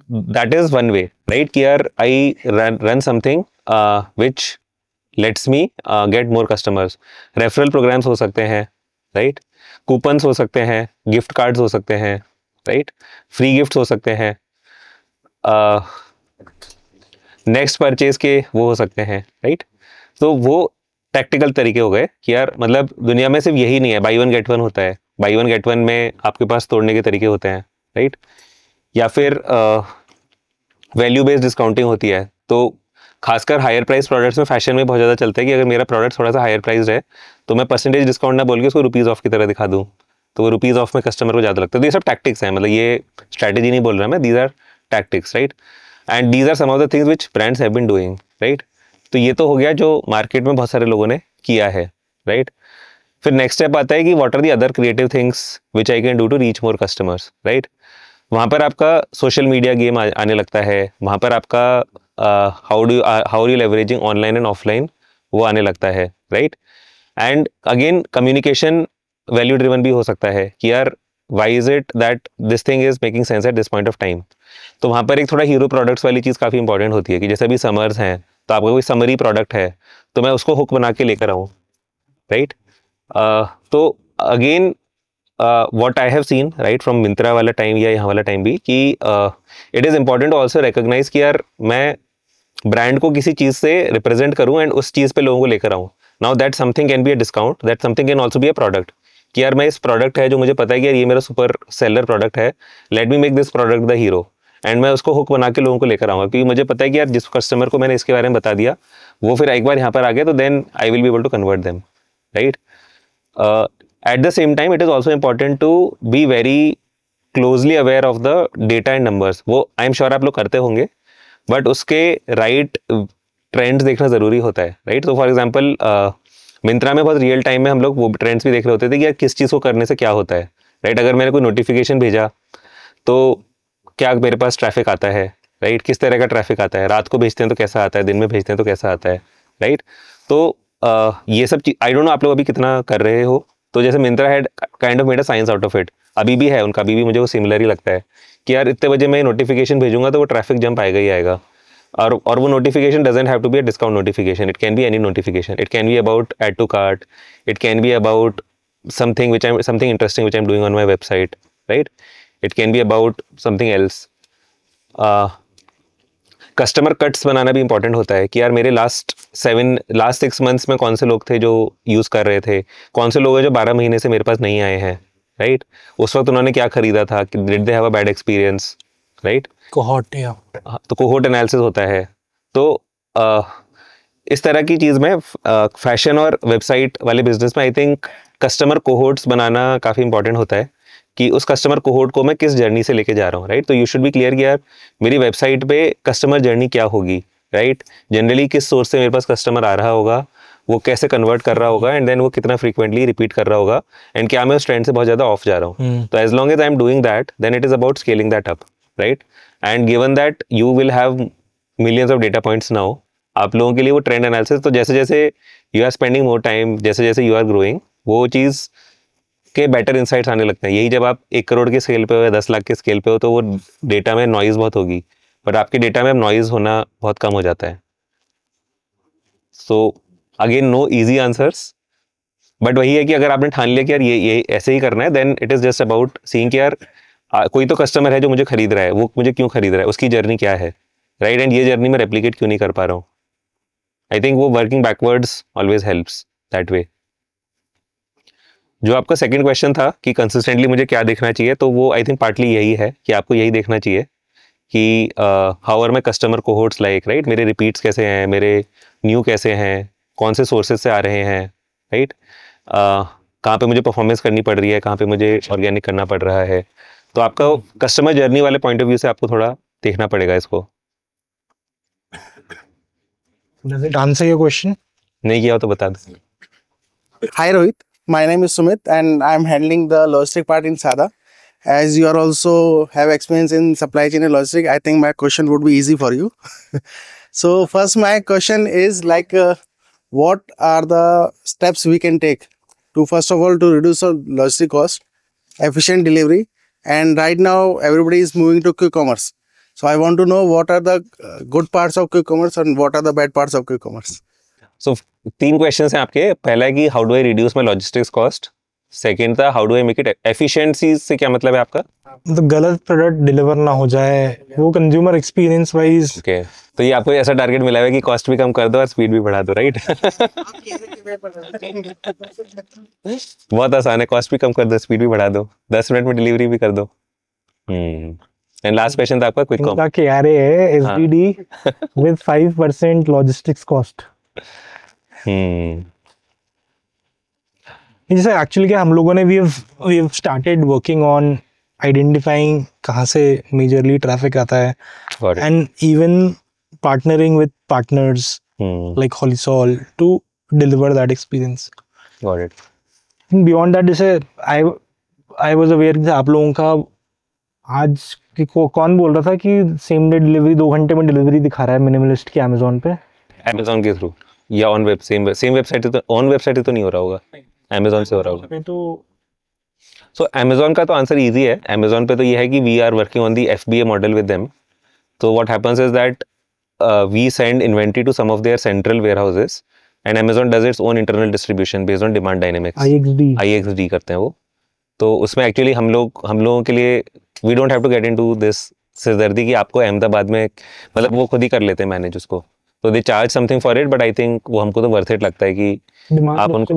Speaker 1: that is one way, right? कि यार I run something which lets me get more customers. Referral programs हो सकते हैं, राइट? कूपन्स हो सकते हैं, गिफ्ट कार्ड्स हो सकते हैं, राइट? फ्री गिफ्ट्स हो सकते हैं, नेक्स्ट परचेज के वो हो सकते हैं, राइट? तो वो टैक्टिकल तरीके हो गए कि यार मतलब दुनिया में सिर्फ यही नहीं है, बाई वन गेट वन होता है, बाई वन गेट वन में आपके पास तोड़ने के तरीके होते हैं, राइट? या फिर वैल्यू बेस्ड डिस्काउंटिंग होती है. तो खासकर हायर प्राइस प्रोडक्ट्स में, फैशन में बहुत ज़्यादा चलता है कि अगर मेरा प्रोडक्ट थोड़ा सा हायर प्राइस है तो मैं परसेंटेज डिस्काउंट ना बोल के उसको रुपीज़ ऑफ की तरह दिखा दूँ, तो वो रुपीज़ ऑफ में कस्टमर को ज़्यादा लगता है. तो ये सब टैक्टिक्स हैं, मतलब ये स्ट्रैटेजी नहीं बोल रहा मैं, these are tactics, right? And these are some of the things which brands have been doing, right? तो ये तो हो गया जो मार्केट में बहुत सारे लोगों ने किया है, राइट? फिर नेक्स्ट स्टेप आता है कि what are the other creative things which I can do to reach more customers, right? वहाँ पर आपका सोशल मीडिया गेम आने लगता है, वहाँ पर आपका how are you leveraging online and offline वो आने लगता है, right? And again communication value driven भी हो सकता है कि यार why is it that this thing is making sense at this point of time. तो वहाँ पर एक थोड़ा हीरो प्रोडक्ट्स वाली चीज़ काफ़ी इंपॉर्टेंट होती है कि जैसे अभी समर्स हैं तो आपका कोई समरी प्रोडक्ट है तो मैं उसको हुक बना के लेकर आऊँ, राइट? तो again what I have seen right from Myntra वाला टाइम या यहाँ वाला टाइम भी कि it is important also recognise कि यार मैं ब्रांड को किसी चीज़ से रिप्रेजेंट करूँ एंड उस चीज़ पे लोगों को लेकर आऊँ. Now that something can be a discount, that something can also be a product कि यार मैं इस प्रोडक्ट है जो मुझे पता है कि यार ये मेरा सुपर सेलर प्रोडक्ट है, let me make this product the hero and मैं उसको हुक बना के लोगों को लेकर आऊँगा क्योंकि मुझे पता है कि यार जिस कस्टमर को मैंने इसके बारे में बता दिया वो फिर एक बार यहाँ पर आ गया तो then I will be able to convert them, right? At the same time, it is also important to be very closely aware of the data and numbers. वो आई एम श्योर आप लोग करते होंगे, बट उसके right trends देखना ज़रूरी होता है, राइट? तो फॉर एग्जांपल मिंत्रा में बहुत रियल टाइम में हम लोग वो ट्रेंड्स भी देख रहे होते थे कि यार किस चीज़ को करने से क्या होता है, राइट? अगर मैंने कोई नोटिफिकेशन भेजा तो क्या मेरे पास ट्रैफिक आता है, राइट? किस तरह का ट्रैफिक आता है, रात को भेजते हैं तो कैसा आता है, दिन में भेजते हैं तो कैसा आता है, राइट? तो ये सब चीज़ आई डोंट नो आप लोग अभी कितना कर रहे हो. तो जैसे Myntra had kind of made a science out of it, अभी भी है उनका, अभी भी मुझे वो सिमिलर ही लगता है कि यार इतने बजे मैं नोटिफिकेशन भेजूंगा तो वो ट्रैफिक जंप आएगा ही आएगा. और वो notification doesn't have to be a discount notification, it can be any notification, it can be about add to cart, it can be about something interesting which I am doing on my website, right? It can be about something else. Customer cuts बनाना भी important होता है कि यार मेरे last 6 months में कौन से लोग थे जो यूज़ कर रहे थे, कौन से लोग हैं जो 12 महीने से मेरे पास नहीं आए हैं, राइट? उस वक्त उन्होंने क्या खरीदा था, did they have a bad experience, right?
Speaker 2: Cohort, या
Speaker 1: तो कोहॉर्ट एनालिसिस होता है. तो इस तरह की चीज़ में फैशन और वेबसाइट वाले बिजनेस में आई थिंक कस्टमर कोहॉर्ट्स बनाना काफ़ी इंपॉर्टेंट होता है कि उस कस्टमर कोहॉर्ट को मैं किस जर्नी से लेके जा रहा हूँ, राइट? तो यू शुड बी क्लियर कि यार मेरी वेबसाइट पे कस्टमर जर्नी क्या होगी, राइट? जनरली किस सोर्स से मेरे पास कस्टमर आ रहा होगा, वो कैसे कन्वर्ट कर रहा होगा एंड देन वो कितना फ्रीक्वेंटली रिपीट कर रहा होगा एंड क्या मैं उस ट्रेंड से बहुत ज़्यादा ऑफ जा रहा हूँ. तो as long as I am doing that then it is about scaling that up, right? And given that you will have millions of data points now, आप लोगों के लिए वो ट्रेंड एनालिसिस, तो जैसे जैसे you are spending more time, जैसे जैसे यू आर ग्रोइंग, वो चीज़ के बेटर इंसाइट्स आने लगते हैं. यही जब आप 1 करोड़ के स्केल पे हो या 10 लाख के स्केल पे हो तो वो डेटा में नॉइज़ बहुत होगी, बट आपके डेटा में नॉइज़ होना बहुत कम हो जाता है. So again no easy answers, but वही है कि अगर आपने ठान लिया कि यार ये ऐसे ही करना है then it is just about seeing कि यार कोई तो कस्टमर है जो मुझे खरीद रहा है, वो मुझे क्यों खरीद रहा है, उसकी जर्नी क्या है, राइट? एंड ये जर्नी मैं रेप्लिकेट क्यों नहीं कर पा रहा हूँ. आई थिंक वो working backwards always helps that way. जो आपका सेकंड क्वेश्चन था कि कंसिस्टेंटली मुझे क्या देखना चाहिए, तो वो आई थिंक पार्टली यही है कि आपको यही देखना चाहिए कि how are my customer cohorts like, right? मेरे रिपीट्स कैसे हैं, मेरे न्यू कैसे हैं, कौन से सोर्सेज से आ रहे हैं, राइट? कहाँ पे मुझे परफॉर्मेंस करनी पड़ रही है, कहाँ पे मुझे ऑर्गेनिक करना पड़ रहा है. तो आपका कस्टमर जर्नी वाले पॉइंट ऑफ व्यू से आपको थोड़ा देखना पड़ेगा इसको.
Speaker 2: Does it answer your question?
Speaker 1: नहीं किया हो तो बता दो.
Speaker 4: Hi Rohit, my name is Sumit and I'm handling the logistic part in SADA. as you are also have experience in supply chain and logistics, I think my question would be easy for you. So first my question is like, what are the steps we can take to, first of all, to reduce our logistic cost, efficient delivery, and right now everybody is moving to quick commerce. So I want to know what are the good parts of quick commerce and what are the bad parts of quick commerce.
Speaker 1: So 3 questions हैं आपके. पहला है कि how do I reduce my logistics cost? Second था how do I make it efficiency से क्या मतलब है आपका?
Speaker 2: तो गलत प्रोडक्ट डिलीवर ना हो जाए, वो कंज्यूमर एक्सपीरियंस वाइज.
Speaker 1: ओके, तो ये आपको ऐसा टारगेट मिला है कि कॉस्ट भी कम कर दो और स्पीड भी बढ़ा दो, राइट? बहुत आसान है, कॉस्ट भी कम कर दो, स्पीड भी बढ़ा दो, 10 मिनट में डिलीवरी भी कर दो. एंड लास्ट क्वेश्चन था आपका क्विक कॉम.
Speaker 2: क्या कह रहे हैं एसडीडी विद 5% लॉजिस्टिक्स कॉस्ट. जैसे एक्चुअली क्या हम लोगों ने we have started working on identifying कहाँ से मेजरली ट्रैफिक आता है, and even partnering with partners like Holisol to deliver that experience.
Speaker 1: Got it.
Speaker 2: Beyond that, जैसे आई वाज अवेयर कि आप लोगों का आज कौन बोल रहा था कि सेम डे डिलीवरी 2 घंटे में डिलीवरी दिखा रहा है मिनिमलिस्ट की अमेजोन पे,
Speaker 1: अमेजोन के थ्रू या ऑन वेब सेम वेबसाइट तो ऑन वेबसाइट तो नहीं हो रहा होगा, अमेजोन से हो रहा होगा.
Speaker 2: तो
Speaker 1: सो अमेजोन का तो आंसर इजी है. अमेजोन पे तो ये है कि we are working on the FBA model with them. तो what happens is that we send inventory to some of their central warehouses and Amazon does its own internal distribution based on demand dynamics. IXD करते हैं वो. तो उसमें actually हम लोगों के लिए we don't have to get into this सिरदर्दी कि आपको अहमदाबाद में, मतलब वो खुद ही कर लेते हैं मैनेज उसको. तो they charge something for it, but I think वो हमको तो वर्थ इट लगता है कि आप उनको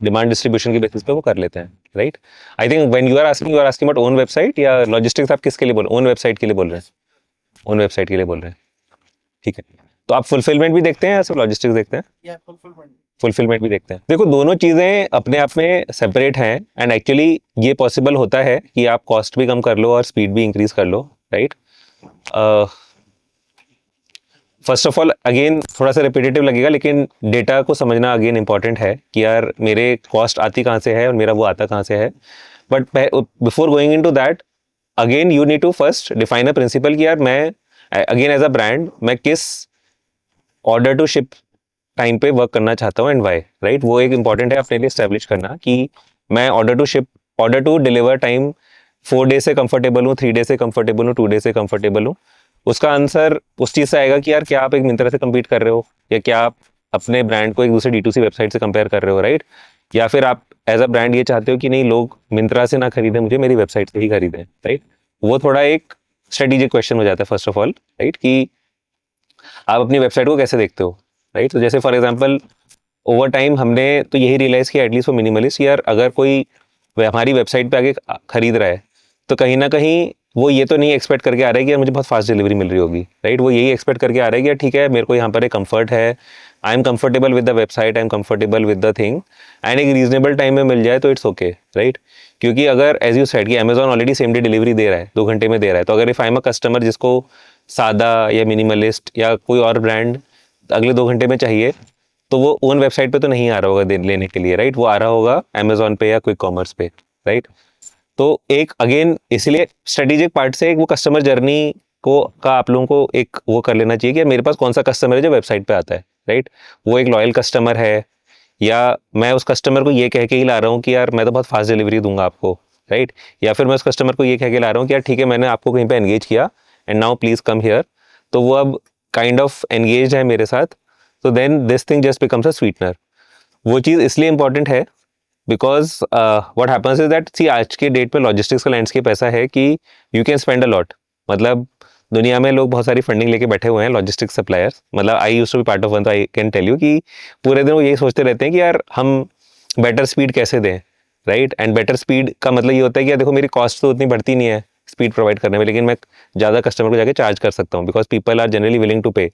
Speaker 1: डिमांड डिस्ट्रीब्यूशन के बेसिस पे वो कर लेते हैं, right? I think when you are asking about own website या लॉजिस्टिक्स, आप किसके लिए बोल रहे हैं? ओन वेबसाइट के लिए बोल रहे हैं. ओन वेबसाइट के लिए बोल रहे हैं, ठीक है. तो आप फुलफिलमेंट भी देखते हैं या सिर्फ लॉजिस्टिक्स देखते हैं? फुलफिलमेंट भी देखते हैं. देखो, दोनों चीज़ें अपने आप में सेपरेट हैं, एंड एक्चुअली ये पॉसिबल होता है कि आप कॉस्ट भी कम कर लो और स्पीड भी इंक्रीज कर लो, right? First of all again थोड़ा सा रिपीटेटिव लगेगा, लेकिन डेटा को समझना अगेन इंपॉर्टेंट है कि यार मेरे कॉस्ट आती कहाँ से है और मेरा वो आता कहाँ से है. But before going into that, again you need to first define a principle कि यार मैं अगेन एज अ ब्रांड मैं किस ऑर्डर टू शिप टाइम पे वर्क करना चाहता हूँ एंड वाई, राइट? वो एक इंपॉर्टेंट है अपने लिए एस्टेब्लिश करना कि मैं order to deliver time 4 day से कंफर्टेबल हूँ, 3 डे से कंफर्टेबल हूँ, 2 डे से कंफर्टेबल हूँ. उसका आंसर उस चीज़ से आएगा कि यार क्या आप एक मिंत्रा से कम्पीट कर रहे हो, या क्या आप अपने ब्रांड को एक दूसरे D2C वेबसाइट से कंपेयर कर रहे हो, राइट? या फिर आप एज अ ब्रांड ये चाहते हो कि नहीं, लोग मिंत्रा से ना खरीदें, मुझे मेरी वेबसाइट से ही खरीदें, राइट? वो थोड़ा एक स्ट्रेटेजिक क्वेश्चन हो जाता है फर्स्ट ऑफ ऑल, राइट? कि आप अपनी वेबसाइट को कैसे देखते हो, राइट? तो जैसे फॉर एग्जाम्पल ओवर टाइम हमने तो यही रियलाइज़ किया, एटलीस्ट फॉर मिनिमलिस्ट, यार अगर कोई हमारी वेबसाइट पे आके खरीद रहा है तो कहीं ना कहीं वो ये तो नहीं एक्सपेक्ट करके आ रहा है कि यार मुझे बहुत फास्ट डिलीवरी मिल रही होगी, राइट? वो यही एक्सपेक्ट करके आ रहा है कि यार ठीक है, मेरे को यहाँ पर एक कंफर्ट है, I am comfortable with the website, I am comfortable with the thing, and एक रीजनेबल टाइम में मिल जाए तो इट्स ओके, राइट? क्योंकि अगर एज यू सेड कि Amazon already same day delivery दे रहा है, 2 घंटे में दे रहा है, तो अगर if I am a customer जिसको सादा या मिनिमलिस्ट या कोई और ब्रांड अगले 2 घंटे में चाहिए, तो वो ओन वेबसाइट पे तो नहीं आ रहा होगा लेने के लिए, राइट? वो आ रहा होगा अमेजॉन पे या क्विक कॉमर्स पे, राइट? तो एक अगेन इसलिए स्ट्रेटेजिक पार्ट से एक वो कस्टमर जर्नी का आप लोगों को एक वो कर लेना चाहिए कि मेरे पास कौन सा कस्टमर है जो वेबसाइट पे आता है, राइट? वो एक लॉयल कस्टमर है, या मैं उस कस्टमर को ये कह के ही ला रहा हूँ कि यार मैं तो बहुत फास्ट डिलीवरी दूंगा आपको, राइट? या फिर मैं उस कस्टमर को ये कह के ला रहा हूँ कि यार ठीक है, मैंने आपको कहीं पे एंगेज किया and now please come here, तो वो अब काइंड ऑफ एंगेज है मेरे साथ, तो then this thing just becomes a sweetener. वो चीज़ इसलिए इंपॉर्टेंट है because what happens is that, see आज के डेट पे लॉजिस्टिक्स का लैंडस्केप ऐसा है कि you can spend a lot. मतलब दुनिया में लोग बहुत सारी फंडिंग लेके बैठे हुए हैं लॉजिस्टिक्स सप्लायर्स. मतलब I used to be part of one, तो आई कैन टेल यू कि पूरे दिन वो यही सोचते रहते हैं कि यार हम बेटर स्पीड कैसे दें, राइट? एंड बेटर स्पीड का मतलब ये होता है कि यार देखो मेरी कॉस्ट तो उतनी बढ़ती नहीं है स्पीड प्रोवाइड करने में, लेकिन मैं ज़्यादा कस्टमर को जाके चार्ज कर सकता हूँ because people are generally willing to pay.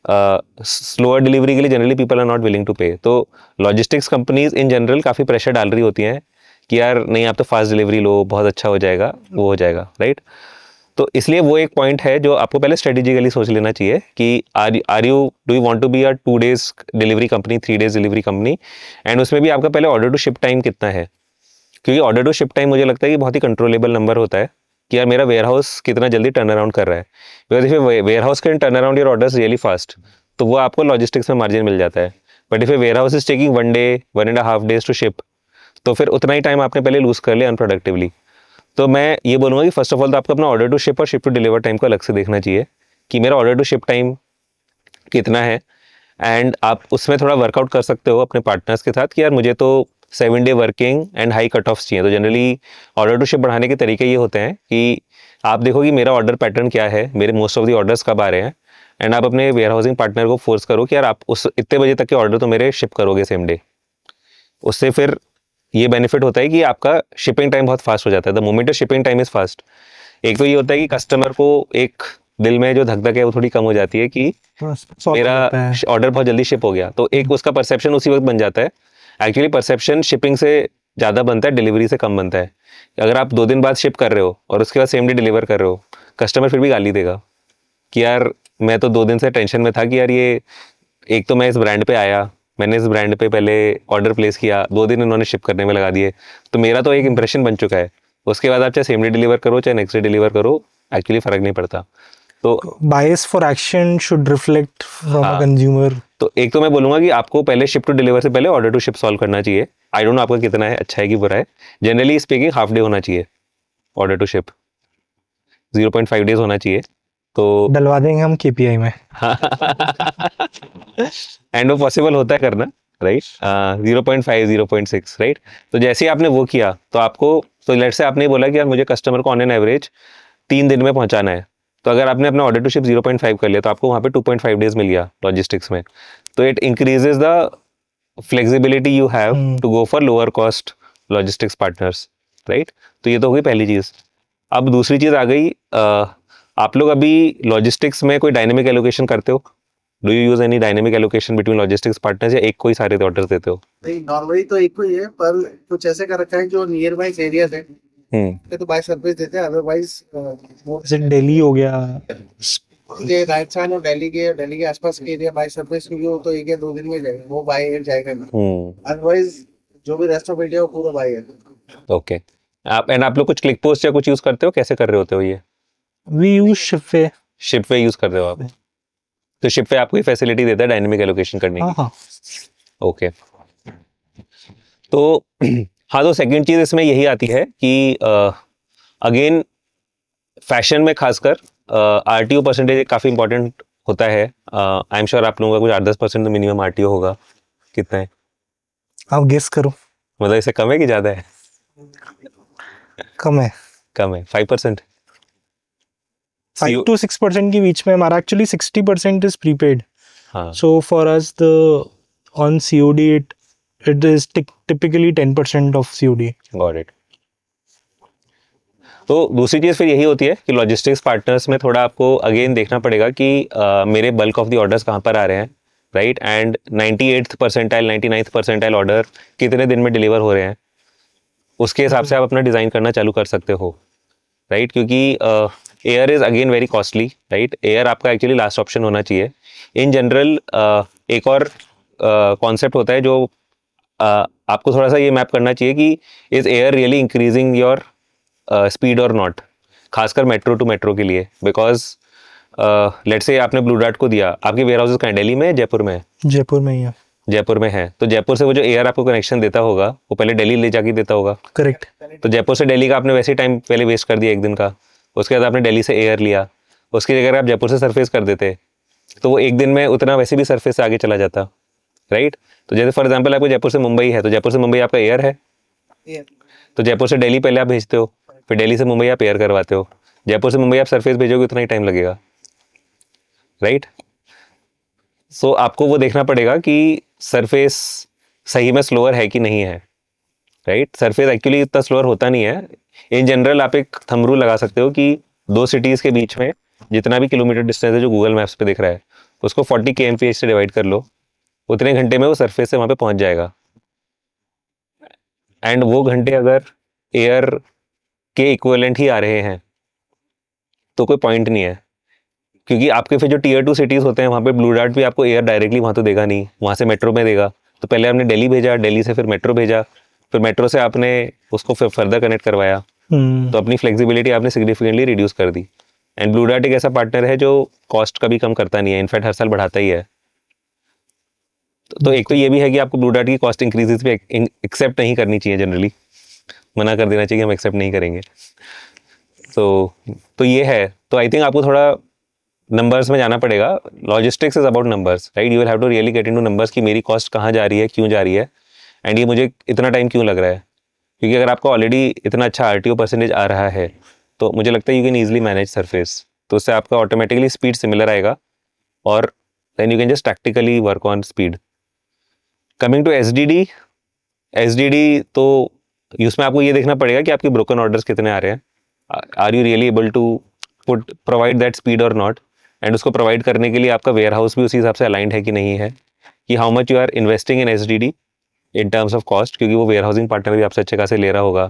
Speaker 1: Slower delivery के लिए generally people are not willing to pay. तो लॉजिस्टिक्स कंपनीज इन जनरल काफ़ी प्रेशर डाल रही होती हैं कि यार नहीं, आप तो फास्ट डिलीवरी लो, बहुत अच्छा हो जाएगा, वो हो जाएगा, राइट? तो इसलिए वो एक पॉइंट है जो आपको पहले स्ट्रेटेजिकली सोच लेना चाहिए कि are you do you want to be a 2 days delivery company, 3 days delivery company, and उसमें भी आपका पहले ऑर्डर टू शिप टाइम कितना है, क्योंकि ऑर्डर टू शिप टाइम मुझे लगता है कि बहुत ही कंट्रोलेबल नंबर होता है कि यार मेरा वेयर हाउस कितना जल्दी टर्न अराउंड कर रहा है। Because if warehouse can turn around your orders really fast, तो वो आपको लॉजिस्टिक्स में मार्जिन मिल जाता है। But if a warehouse is taking 1 day 1.5 days to ship, तो फिर उतना ही टाइम आपने पहले लूज कर लिया अनप्रोडक्टिवली। तो मैं ये बोलूँगा कि फर्स्ट ऑफ ऑल तो आपको अपना ऑर्डर टू शिप और शिप टू डिलीवर टाइम को अलग से देखना चाहिए कि मेरा ऑर्डर टू शिप टाइम कितना है, एंड आप उसमें थोड़ा वर्कआउट कर सकते हो अपने पार्टनर्स के साथ कि यार मुझे तो 7 day working and high cut offs चाहिए। तो जनरली ऑर्डर टू शिप बढ़ाने के तरीके ये होते हैं कि आप देखो कि मेरा ऑर्डर पैटर्न क्या है, मेरे मोस्ट ऑफ द ऑर्डर्स कब आ रहे हैं, एंड आप अपने वेयर हाउसिंग पार्टनर को फोर्स करो कि यार आप उस इतने बजे तक के ऑर्डर तो मेरे शिप करोगे सेम डे। उससे फिर ये बेनिफिट होता है कि आपका शिपिंग टाइम बहुत फास्ट हो जाता है। The moment shipping time is fast, एक तो ये होता है कि कस्टमर को एक दिल में जो धक धक है वो थोड़ी कम हो जाती है कि मेरा ऑर्डर बहुत जल्दी शिप हो गया, तो एक उसका परसेप्शन उसी वक्त बन जाता है। एक्चुअली परसेप्शन शिपिंग से ज़्यादा बनता है, डिलीवरी से कम बनता है। अगर आप 2 दिन बाद शिप कर रहे हो और उसके बाद सेम डे डिलीवर कर रहे हो, कस्टमर फिर भी गाली देगा कि यार मैं तो 2 दिन से टेंशन में था कि यार ये, एक तो मैं इस ब्रांड पे आया, मैंने इस ब्रांड पे पहले ऑर्डर प्लेस किया, 2 दिन इन्होंने शिप करने में लगा दिए, तो मेरा तो एक इंप्रेशन बन चुका है। उसके बाद आप चाहे सेम डे डिलीवर करो चाहे नेक्स्ट डे डिलीवर करो, एक्चुअली फ़र्क नहीं पड़ता। तो
Speaker 2: bias for action should reflect from a consumer.
Speaker 1: तो एक तो मैं बोलूँगा कि आपको पहले शिप टू डिलीवर से पहले ऑर्डर टू शिप सॉल्व करना चाहिए। आई डोंट नो आपका कितना है, अच्छा है कि बुरा है। जनरली स्पीकिंग हाफ डे होना चाहिए ऑर्डर टू शिप, 0.5 days होना चाहिए। तो
Speaker 2: डलवा देंगे हम KPI में।
Speaker 1: एंड वो पॉसिबल होता है करना, राइट, 0.5 0.6, राइट। तो जैसे ही आपने वो किया तो आपको, तो लेट्स से आपने बोला कि यार मुझे कस्टमर को ऑन एन एवरेज 3 दिन में पहुंचाना है, तो अगर आपने अपना ऑर्डर टू शिप 0.5 कर लिया तो आपको वहाँ पे 2.5 days मिल गया लॉजिस्टिक्स में। तो it increases the flexibility you have to go for lower cost logistics partners, right. तो ये तो होगी पहली चीज़। अब दूसरी चीज़ आ गई, आप लोग अभी लॉजिस्टिक्स में कोई डायनेमिक एलोकेशन करते हो? Do you use any dynamic allocation between logistics partners, या एक कोई सारे ऑर्डर्स देते हो?
Speaker 4: नहीं, नॉर्मली तो एक ही है, पर कुछ ऐसे कर रखा है जो नियर बाय एरियाज है तो बाय सर्विस देते हैं। अदरवाइज
Speaker 2: जैसे दिल्ली हो गया,
Speaker 4: ये राजस्थान और दिल्ली के आसपास के एरिया बाय सर्विस क्योंकि वो तो 1 या 2 दिन में जाएगा, वो बाय एयर जाएगा नहीं। अदरवाइज जो भी रेस्ट ऑफ इंडिया वो पूरा बाय एयर।
Speaker 1: ओके। आप लोग कुछ क्लिक पोस्ट या कुछ यूज करते हो, कैसे कर रहे होते हो ये?
Speaker 2: We use Shipway.
Speaker 1: Shipway use कर रहे हो आप? तो शिपवे आपको फैसिलिटी देता है डायनेमिक एलोकेशन करने की?
Speaker 2: हाँ।
Speaker 1: ओके। तो हाँ, तो सेकंड चीज इसमें यही आती है कि अगेन फैशन में खासकर RTO परसेंटेज काफ़ी इंपॉर्टेंट होता है। आई एम श्योर आप लोगों का कुछ 8-10% तो मिनिमम RTO होगा। कितना है
Speaker 2: आप गेस करो।
Speaker 1: मतलब इससे कम है कि ज़्यादा है?
Speaker 2: कम है।
Speaker 1: कम है, 5%।
Speaker 2: 5 to 6% के बीच में हमारा एक्चुअली 60% इज प्रीपेड।
Speaker 1: हाँ।
Speaker 2: So for us the on COD it is typically 10% of COD.
Speaker 1: Got it. तो दूसरी चीज़ फिर यही होती है कि लॉजिस्टिक्स पार्टनर्स में थोड़ा आपको अगेन देखना पड़ेगा कि मेरे बल्क ऑफ द ऑर्डर्स कहाँ पर आ रहे हैं, right, and 98th percentile 99th percentile order कितने दिन में डिलीवर हो रहे हैं, उसके हिसाब से आप अपना डिज़ाइन करना चालू कर सकते हो, राइट। क्योंकि air is again very costly, right. Air आपका एक्चुअली लास्ट ऑप्शन होना चाहिए। इन जनरल एक और कॉन्सेप्ट होता है जो आपको थोड़ा सा ये मैप करना चाहिए कि is air really increasing your speed और नॉट, खासकर मेट्रो टू मेट्रो के लिए। बिकॉज लेट्स से आपने ब्लू डार्ट को दिया, आपके वेयर हाउसेस कहाँ, दिल्ली में, जयपुर में?
Speaker 2: जयपुर में ही है।
Speaker 1: जयपुर में है, तो जयपुर से वो जो एयर आपको कनेक्शन देता होगा वो पहले दिल्ली ले जाके देता होगा।
Speaker 2: करेक्ट।
Speaker 1: तो जयपुर से दिल्ली का आपने वैसे ही टाइम पहले वेस्ट कर दिया 1 दिन का। उसके बाद आपने दिल्ली से एयर लिया, उसकी जगह आप जयपुर से सरफेस कर देते तो वो 1 दिन में उतना वैसे भी सरफेस से आगे चला जाता, राइट। तो जैसे फॉर एग्जाम्पल आपको जयपुर से मुंबई है, तो जयपुर से मुंबई आपका एयर है, तो जयपुर से दिल्ली पहले आप भेजते हो, फिर दिल्ली से मुंबई आप एयर करवाते हो, जयपुर से मुंबई आप सरफेस भेजोगे उतना ही टाइम लगेगा, राइट। सो आपको वो देखना पड़ेगा कि सरफेस सही में स्लोअर है कि नहीं है, राइट। सरफेस एक्चुअली इतना स्लोअर होता नहीं है। इन जनरल आप एक थंब रूल लगा सकते हो कि 2 सिटीज़ के बीच में जितना भी किलोमीटर डिस्टेंस है जो गूगल मैप्स पे दिख रहा है उसको 40 kmph से डिवाइड कर लो, उतने घंटे में वो सरफेस से वहाँ पे पहुँच जाएगा। एंड वो घंटे अगर एयर के इक्विवेलेंट ही आ रहे हैं तो कोई पॉइंट नहीं है, क्योंकि आपके फिर जो Tier 2 सिटीज़ होते हैं वहाँ पे ब्लू डार्ट भी आपको एयर डायरेक्टली वहाँ तो देगा नहीं, वहाँ से मेट्रो में देगा। तो पहले आपने दिल्ली भेजा, दिल्ली से फिर मेट्रो भेजा, फिर मेट्रो से आपने उसको फिर फर्दर कनेक्ट करवाया, तो अपनी फ्लेक्सिबिलिटी आपने सिग्निफिकेंटली रिड्यूस कर दी। एंड ब्लू डार्ट एक ऐसा पार्टनर है जो कॉस्ट कभी कम करता नहीं है, इनफैक्ट हर साल बढ़ाता ही है। तो एक तो ये भी है कि आपको ब्लू डार्ट की कॉस्ट इंक्रीजेस भी एक्सेप्ट नहीं करनी चाहिए, जनरली मना कर देना चाहिए कि हम एक्सेप्ट नहीं करेंगे। तो ये है। तो आई थिंक आपको थोड़ा नंबर्स में जाना पड़ेगा। Logistics is about numbers, right? You will have to really get into numbers कि मेरी कॉस्ट कहाँ जा रही है, क्यों जा रही है, एंड ये मुझे इतना टाइम क्यों लग रहा है। क्योंकि अगर आपका ऑलरेडी इतना अच्छा RTO परसेंटेज आ रहा है तो मुझे लगता है you can easily manage surface, तो उससे आपका ऑटोमेटिकली स्पीड सिमिलर आएगा और then you can just tactically work on speed. Coming to SDD तो उसमें आपको ये देखना पड़ेगा कि आपके ब्रोकन ऑर्डर्स कितने आ रहे हैं, are you really able to provide that speed और नॉट, एंड उसको प्रोवाइड करने के लिए आपका वेयर हाउस भी उसी हिसाब से अलाइंड है कि नहीं है, कि how much you are investing in SDD in terms of cost, क्योंकि वो वेयर हाउसिंग पार्टनर भी आपसे अच्छे खासे ले रहा होगा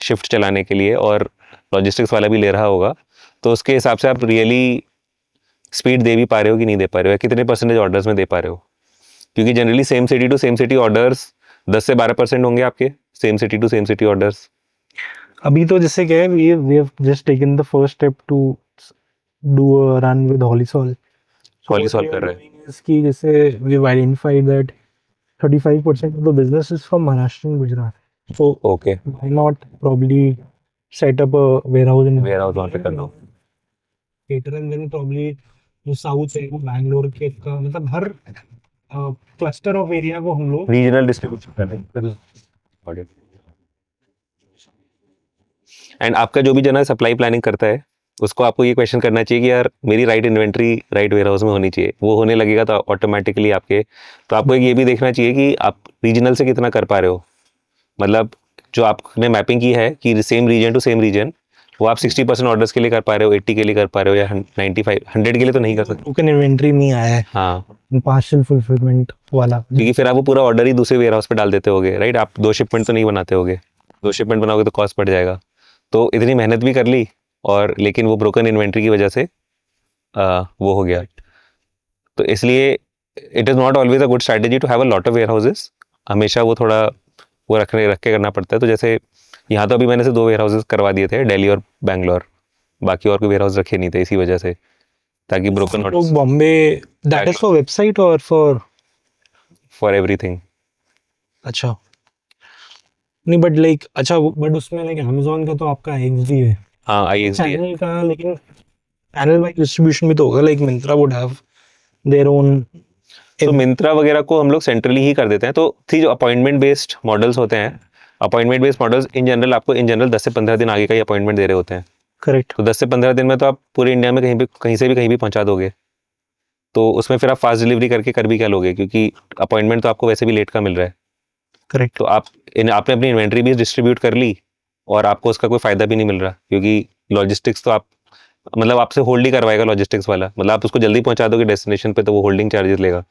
Speaker 1: शिफ्ट चलाने के लिए और लॉजिस्टिक्स वाला भी ले रहा होगा। तो उसके हिसाब से आप रियली स्पीड दे भी पा रहे हो कि नहीं दे पा रहे हो, या कितने परसेंटेज ऑर्डर्स में दे पा रहे हो। क्योंकि generally same city to same city orders 10 से 12% होंगे आपके, same city to same city orders.
Speaker 2: अभी तो जैसे क्या है, we have just taken the first step to do a run with Holisol.
Speaker 1: Holisol कर रहे हैं
Speaker 2: इसकी जैसे we've identified that 35% of the business is from Maharashtra and Gujarat. So
Speaker 1: okay,
Speaker 2: why not probably set up a warehouse in
Speaker 1: warehouse वहाँ पे करना
Speaker 2: later, and then probably जो south है बैंगलोर के का मतलब हर क्लस्टर ऑफ एरिया को हम लोग
Speaker 1: रीजनल डिस्ट्रीब्यूशन कर रहे हैं। एंड आपका जो भी जनरल सप्लाई प्लानिंग करता है उसको आपको ये क्वेश्चन करना चाहिए कि यार मेरी right inventory right warehouse में होनी चाहिए। वो होने लगेगा तो ऑटोमेटिकली आपके, तो आपको ये भी देखना चाहिए कि आप रीजनल से कितना कर पा रहे हो। मतलब जो आपने मैपिंग की है कि same region to same region, वो आप 60% ऑर्डर्स के लिए कर पा रहे हो, 80 के लिए कर पा रहे हो, या 95 100 के लिए तो नहीं कर सकते।
Speaker 2: टोकन इन्वेंट्री नहीं आया है,
Speaker 1: हाँ,
Speaker 2: पार्शियल फुलफिलमेंट वाला,
Speaker 1: क्योंकि फिर आप वो पूरा ऑर्डर ही दूसरे वेयर हाउस पे डाल देते होगे, राइट? आप 2 शिपमेंट तो नहीं बनाते होगे, 2 शिपमेंट बनाओगे तो कॉस्ट बढ़ जाएगा। तो इतनी मेहनत भी कर ली और लेकिन वो ब्रोकन इन्वेंट्री की वजह से वो हो गया। तो इसलिए it is not always a good strategy to have a lot of warehouses. हमेशा वो थोड़ा वो रख के करना पड़ता है। तो जैसे यहाँ तो अभी मैंने से 2 वेयर हाउसेस करवा दिए थे, दिल्ली और बैंगलोर, बाकी और कोई वेयर हाउस रखे नहीं थे इसी वजह से, ताकि ब्रोकन
Speaker 2: तो Bombay that is for website और
Speaker 1: फॉर एवरीथिंग।
Speaker 2: अच्छा नहीं, बट लाइक अच्छा, बट उसमें लाइक Amazon का तो आपका IXD है।
Speaker 1: हाँ, IXD है
Speaker 2: चैनल का, लेकिन चैनल वाइज डिस्ट्रीब्यूशन भी तो होगा, like Myntra would have their own.
Speaker 1: तो मिंत्रा वगैरह को हम लोग सेंट्रली ही कर देते हैं। तो थी जो अपॉइंटमेंट बेस्ड मॉडल्स होते हैं, appointment based models in general आपको 10 से 15 दिन आगे का ही अपॉइंटमेंट दे रहे होते हैं।
Speaker 2: करेक्ट।
Speaker 1: तो 10 से 15 दिन में तो आप पूरे इंडिया में कहीं से भी पहुंचा दोगे। तो उसमें फिर आप फास्ट डिलीवरी करके कर भी क्या लोगे, क्योंकि अपॉइंटमेंट तो आपको वैसे भी लेट का मिल रहा है।
Speaker 2: करेक्ट।
Speaker 1: तो आपने अपनी इन्वेंट्री भी डिस्ट्रीब्यूट कर ली और आपको उसका कोई फायदा भी नहीं मिल रहा, क्योंकि लॉजिस्टिक्स तो आप मतलब आपसे होल्ड ही करवाएगा लॉजिस्टिक्स वाला। मतलब आप उसको जल्दी पहुंचा दोगे डेस्टिनेशन पे तो वो होल्डिंग चार्जेस लेगा।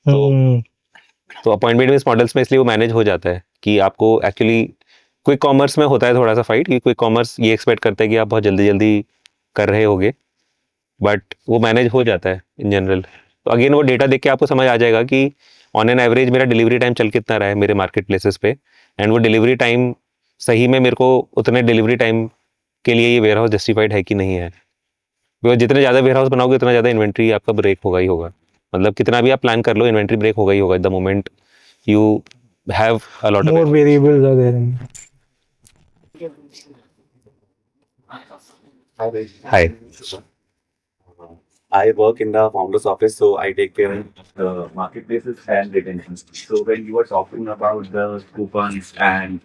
Speaker 1: तो अपॉइंटमेंट बेस्ड मॉडल्स में इसलिए वो मैनेज हो जाता है कि आपको एक्चुअली क्विक कॉमर्स में होता है थोड़ा सा फाइट, कि क्विक कॉमर्स ये एक्सपेक्ट करता है कि आप बहुत जल्दी कर रहे होगे, बट वो मैनेज हो जाता है इन जनरल। तो अगेन वो डेटा देख के आपको समझ आ जाएगा कि ऑन एन एवरेज मेरा डिलीवरी टाइम चल कितना रहा है मेरे मार्केट प्लेसेस पे, एंड वो डिलीवरी टाइम सही में मेरे को उतने डिलीवरी टाइम के लिए ये वेयर हाउस जस्टिफाइड है कि नहीं है। बिकॉज जितने ज़्यादा वेयर हाउस बनाओगे उतना ज़्यादा इन्वेंट्री आपका ब्रेक होगा ही होगा। मतलब कितना भी आप प्लान कर लो, इन्वेंट्री ब्रेक होगा ही होगा the moment you have a lot of
Speaker 2: more variables are there.
Speaker 1: Hi,
Speaker 5: I work in the founder's office, so I take care of the marketplaces and retentions. So when you were talking about the coupons and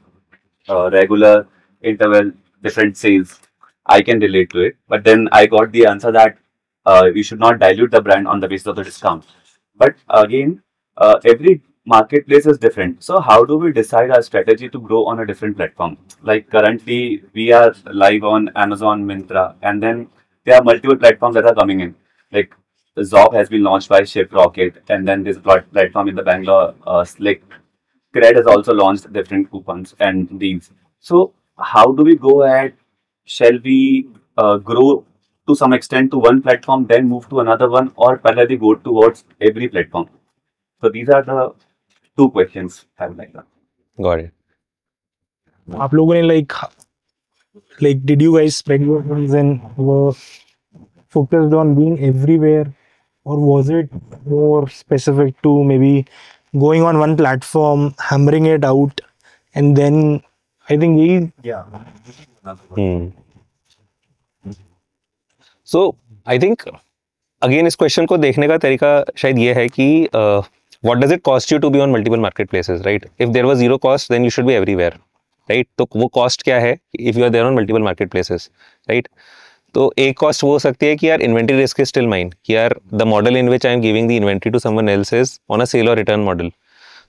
Speaker 5: regular interval different sales, I can relate to it. But then I got the answer that you should not dilute the brand on the basis of the discount. But again, every marketplace is different. So how do we decide our strategy to grow on a different platform? Like currently we are live on Amazon, Myntra, and then there are multiple platforms that are coming in. Like Zob has been launched by ShipRocket, and then this platform in the Bangalore Slick. Cred has also launched different coupons and deals. So how do we go ahead? Shall we grow to some extent to one platform, then move to another one, or parallelly go towards every platform? So these are the 2 questions I would like to.
Speaker 1: Got it.
Speaker 2: आप लोगों ने like did you guys spread your wings and were focused on being everywhere, or was it more specific to maybe going on one platform, hammering it out, and then I think
Speaker 1: So I think again इस question को देखने का तरीका शायद ये है कि what does it cost you to be on multiple marketplaces, right? If there was zero cost, then you should be everywhere, right? तो वो cost क्या है if you are there on multiple marketplaces, right? तो एक cost वो हो सकती है कि यार inventory risk is still mine, कि यार the model in which I am giving the inventory to someone else is on a sale or return model.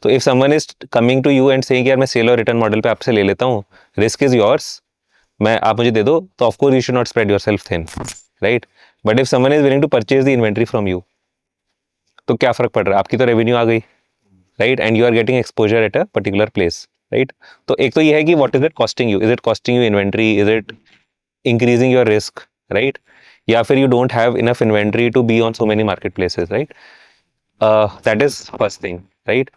Speaker 1: तो if someone is coming to you and saying यार मैं cell or return model पे आपसे ले लेता हूँ, risk is yours, मैं आप मुझे दे दो, तो of course you should not spread yourself thin, right? But if someone is willing to purchase the inventory from you, तो क्या फर्क पड़ रहा है, आपकी तो रेवेन्यू आ गई, right? And you are getting exposure at a particular place, right? तो एक तो ये है कि what is it costing you, is it costing you inventory, is it increasing your risk, right? या फिर you don't have enough inventory to be on so many marketplaces, right? That is first thing, right?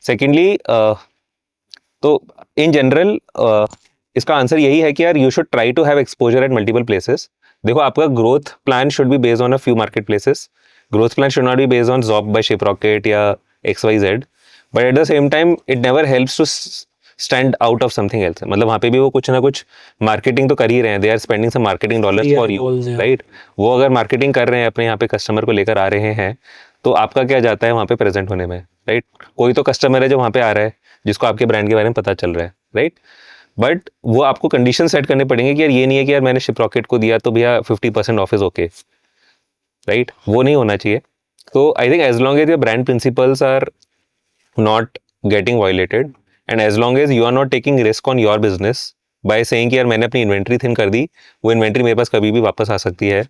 Speaker 1: Secondly, तो in general इसका answer यही है कि यार you should try to have exposure at multiple places. देखो आपका growth plan should be based on a few marketplaces. Growth plan should not be based on job by Shiprocket या XYZ, but at the same time it never helps to stand out of something else. मतलब वहाँ पे भी वो कुछ ना कुछ marketing तो कर ही रहे हैं, they are spending some marketing dollars for you, right? वो अगर मार्केटिंग कर रहे हैं, अपने यहाँ पे कस्टमर को लेकर आ रहे हैं, तो आपका क्या जाता है वहाँ पे प्रेजेंट होने में, राइट? कोई तो कस्टमर है जो वहाँ पे आ रहा है, जिसको आपके ब्रांड के बारे में पता चल रहा है, राइट? बट वो आपको कंडीशन सेट करने पड़ेंगे कि यार ये नहीं है कि यार मैंने शिपरॉकेट को दिया तो भैया 50% ऑफ इज ओके, राइट? वो नहीं होना चाहिए. तो I think as long as your brand principles are not getting violated and as long as you are not taking risk on your business by saying कि यार मैंने अपनी इन्वेंट्री थिन कर दी, वो इन्वेंट्री मेरे पास कभी भी वापस आ सकती है,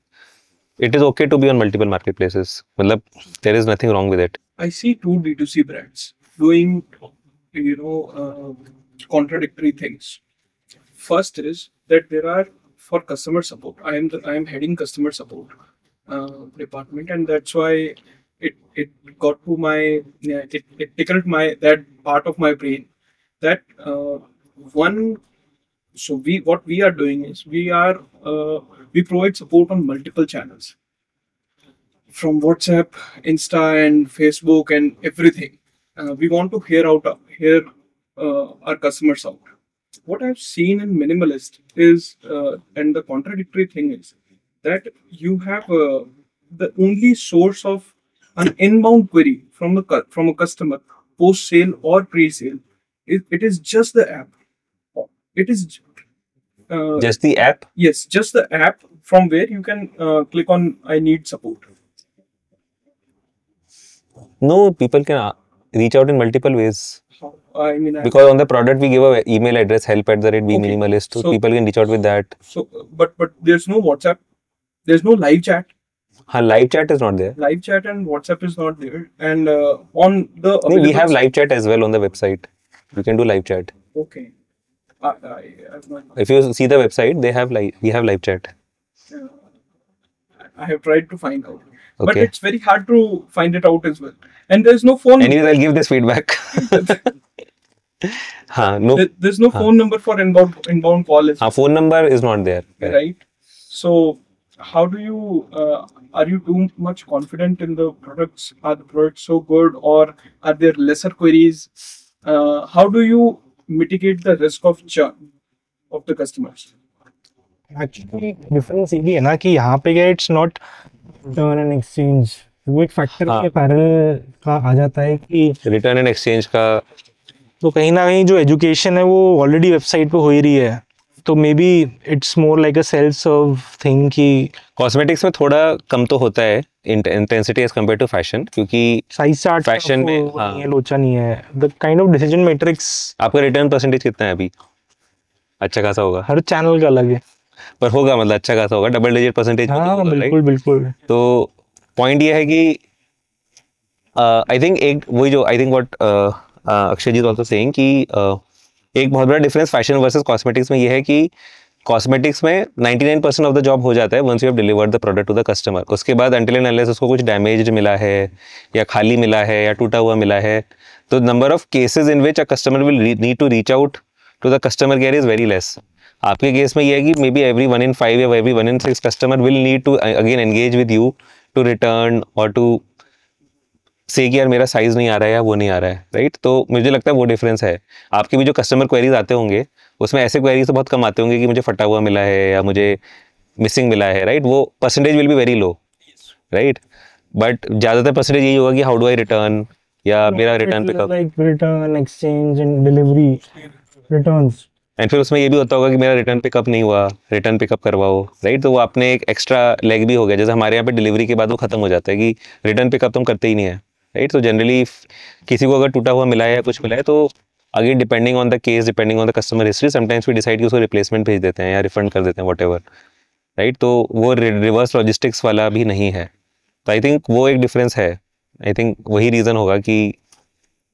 Speaker 1: it is okay to be on multiple marketplaces. मतलब there is nothing wrong with it.
Speaker 6: I see two D2C brands doing, contradictory things. First is that there are, for customer support, I am heading customer support department, and that's why it got to my, it tickled that part of my brain. That what we are doing is we provide support on multiple channels, from WhatsApp, Insta, and Facebook, and everything. We want to hear our customers out. What I've seen in Minimalist is, and the contradictory thing is that you have the only source of an inbound query from a customer post sale or pre sale. It is just the app. It is
Speaker 1: Just the app?
Speaker 6: Yes, just the app from where you can click on I need support.
Speaker 1: No, people can reach out in multiple ways.
Speaker 6: I mean,
Speaker 1: Because on the product we give a email address, help@bminimalist, so people can reach out with that.
Speaker 6: So, but there's no WhatsApp, there's no live chat.
Speaker 1: Live chat is not there.
Speaker 6: Live chat and WhatsApp is not there. And on the
Speaker 1: No, we have live chat as well on the website. You can do live chat.
Speaker 6: Okay. I've not.
Speaker 1: If you see the website, we have live chat.
Speaker 6: I have tried to find out, but
Speaker 1: Okay.
Speaker 6: it's very hard to find it out as well. And there's no phone.
Speaker 1: Anyways, I'll give this feedback. No.
Speaker 6: There's no phone number for inbound call as well,
Speaker 1: Phone number is not there.
Speaker 6: right? So how do you are you too much confident in the products? Are the products so good, or are there lesser queries? How do you mitigate the risk of churn of the customers?
Speaker 2: Actually difference ये भी है ना कि यहाँ पे क्या it's not return and exchange, वो एक फैक्टर के पैरेलल का आ जाता है कि
Speaker 1: रिटर्न एंड एक्सचेंज का
Speaker 2: तो कहीं ना कहीं जो एजुकेशन है वो ऑलरेडी वेबसाइट पे हो ही रही है, तो may be it's more like a self serve thing कि
Speaker 1: कॉस्मेटिक्स में थोड़ा कम तो होता है intensity as compared to fashion, क्योंकि
Speaker 2: साइज चार्ट
Speaker 1: Fashion में,
Speaker 2: नहीं है, लोचा नहीं है, the kind of decision matrix
Speaker 1: आपका रिटर्न परसेंटेज कितना है अभी? अच्छा खासा होगा,
Speaker 2: हर चैनल का अलग है.
Speaker 1: पर होगा, मतलब अच्छा खासा होगा, डबल डिजिट परसेंटेज.
Speaker 2: हाँ बिल्कुल बिल्कुल.
Speaker 1: तो पॉइंट ये है कि आई थिंक एक वही जो I think what Akshay ji is also saying कि एक बहुत बड़ा डिफरेंस फैशन वर्सेस कॉस्मेटिक्स में ये है कि कॉस्मेटिक्स में 99% ऑफ द जॉब हो जाता है once you have delivered the product to the customer. उसके बाद अनटिल एंड अनलेस उसको कुछ डैमेज मिला है या खाली मिला है या टूटा हुआ मिला है, तो number of cases in which a customer will need to reach out to the customer care is very less. आपके केस में ये है कि मे बी every 1 in 5 या every 1 in 6 customer will need to again engage with you to return or to say कि यार मेरा size नहीं आ रहा है या वो नहीं आ रहा है, राइट. तो मुझे लगता है वो डिफरेंस है. आपके भी जो कस्टमर क्वेरीज आते होंगे उसमें ऐसे क्वेरीज तो बहुत कम आते होंगे कि मुझे फटा हुआ मिला है या मुझे मिसिंग मिला है, राइट. वो percentage will be very low, right. But ज़्यादातर परसेंटेज यही होगा कि हाउ डू आई रिटर्न या मेरा return pickup,
Speaker 2: like return, exchange and delivery returns.
Speaker 1: And फिर उसमें ये भी होता होगा कि मेरा रिटर्न पिकअप नहीं हुआ, रिटर्न पिकअप करवाओ, राइट. तो वो आपने एक एक्स्ट्रा लेग भी हो गया. जैसे हमारे यहाँ पे डिलीवरी के बाद वो खत्म हो जाता है कि रिटर्न पिकअप तो हम करते ही नहीं है, राइट. तो जनरली किसी को अगर टूटा हुआ मिला है या कुछ मिला है तो again depending on the case, depending on the customer history, sometimes we decide कि उसको रिप्लेसमेंट भेज देते हैं या रिफंड कर देते हैं, वट एवर, राइट. तो वो रिवर्स लॉजिस्टिक्स वाला भी नहीं है. तो आई थिंक वो एक डिफरेंस है. आई थिंक वही रीज़न होगा कि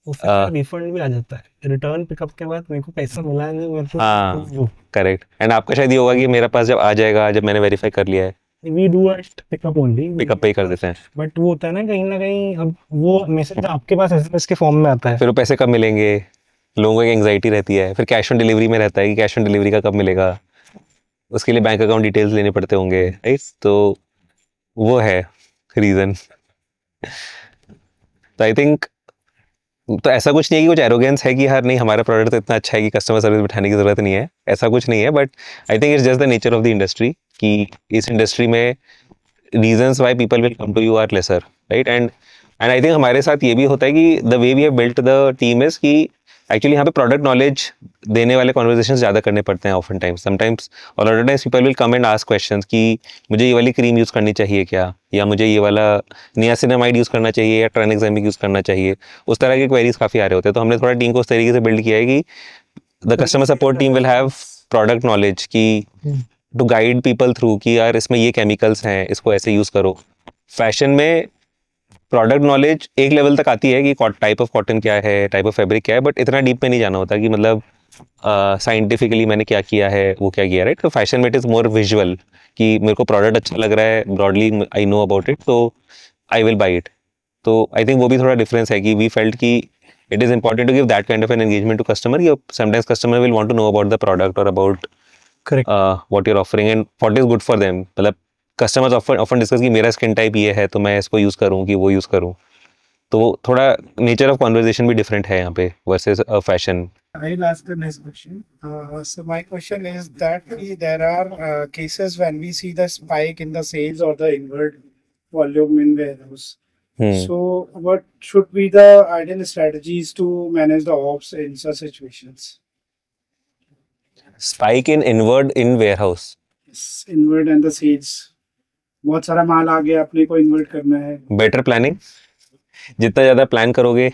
Speaker 2: रिफंड भी आ जाता है रिटर्न पिकअप के बाद. मेरे को पैसा मिला नहीं, मेरे को
Speaker 1: हाँ करेक्ट. एंड आपका शायद ये होगा कि मेरे पास जब आ जाएगा, जब मैंने वेरीफाई कर लिया है,
Speaker 2: we do pickup only,
Speaker 1: pickup पे ही कर देते हैं.
Speaker 2: बट वो होता है ना कहीं अब वो मैसेज आपके पास एसएमएस के फॉर्म में आता है.
Speaker 1: फिर वो पैसे कब मिलेंगे, लोगों को एक एंग्जाइटी रहती है. फिर कैश ऑन डिलीवरी में रहता है कि कैश ऑन डिलीवरी का कब मिलेगा, उसके लिए बैंक अकाउंट डिटेल्स लेने पड़ते होंगे, राइट. तो वो है रीज़न. तो आई थिंक तो ऐसा कुछ नहीं है कि कुछ एरोगेंस है कि यार नहीं हमारा प्रोडक्ट तो इतना अच्छा है कि कस्टमर सर्विस बिठाने की ज़रूरत नहीं है, ऐसा कुछ नहीं है. But I think it's just the nature of the industry कि इस इंडस्ट्री में reasons why people will come to you are lesser, right. And I think हमारे साथ ये भी होता है कि the way we have built the team is कि एक्चुअली यहाँ पे प्रोडक्ट नॉलेज देने वाले कॉन्वर्जेशन ज़्यादा करने पड़ते हैं ऑफन टाइम्स. समटाइम्स और all times people will come and ask questions कि मुझे ये वाली क्रीम यूज़ करनी चाहिए क्या, या मुझे ये वाला नियासिनामाइड यूज़ करना चाहिए या ट्राइनेक्सामिक यूज़ करना चाहिए. उस तरह के क्वेरीज काफ़ी आ रहे होते हैं. तो हमने थोड़ा टीम को उस तरीके से बिल्ड किया है कि the customer support team will have product knowledge की टू गाइड पीपल थ्रू कि यार इसमें ये केमिकल्स हैं, इसको ऐसे यूज़ करो. फैशन में प्रोडक्ट नॉलेज एक लेवल तक आती है कि टाइप ऑफ कॉटन क्या है, टाइप ऑफ फैब्रिक क्या है, बट इतना डीप में नहीं जाना होता कि मतलब साइंटिफिकली मैंने क्या किया है, वो क्या किया, राइट. तो फैशन में इट इज़ मोर विजुअल कि मेरे को प्रोडक्ट अच्छा लग रहा है, broadly I know about it, तो आई विल बाई इट. तो आई थिंक वो भी थोड़ा डिफरेंस है कि वी फेल्ट कि it is important to give that kind of an engagement to customer. Sometimes customer will want to know about the product और about what you are offering and what is good for them. मतलब customers often discuss कि मेरा skin type ये है तो मैं इसको use करूँ कि वो यूज़ करूँ. तो थोड़ा नेचर ऑफ कॉन्वर्जेशन भी डिफरेंट है यहाँ पे versus fashion.
Speaker 7: I'll ask the next question. So my question is that there are cases when we see the spike in the sales or the inward volume in warehouse. So what should be the ideal strategies to manage the ops in such situations?
Speaker 1: Spike in inward in warehouse.
Speaker 7: Yes, inward and the sales. बहुत सारा माल आ गया, अपने को invert करना है.
Speaker 1: Better planning. जितना ज़्यादा plan करोगे,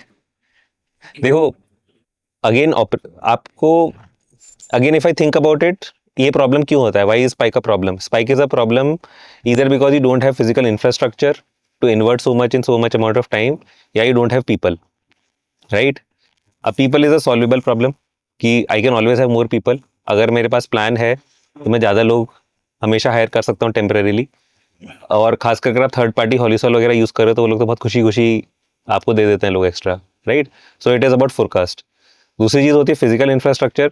Speaker 1: देखो अगेन आपको again if I think about it, ये प्रॉब्लम क्यों होता है, why is spike a problem. Spike is a problem either because you don't have physical infrastructure to invert so much in so much amount of time, या you don't have people, right. A people is a solvable problem कि I can always have more people. अगर मेरे पास plan है तो मैं ज़्यादा लोग हमेशा हायर कर सकता हूँ टेम्परेरीली. और खासकर अगर आप थर्ड पार्टी हॉलीसॉल वगैरह यूज़ करो तो वो लोग तो बहुत खुशी खुशी आपको दे देते हैं लोग extra, right. So it is about forecast. दूसरी चीज़ होती है फिजिकल इंफ्रास्ट्रक्चर.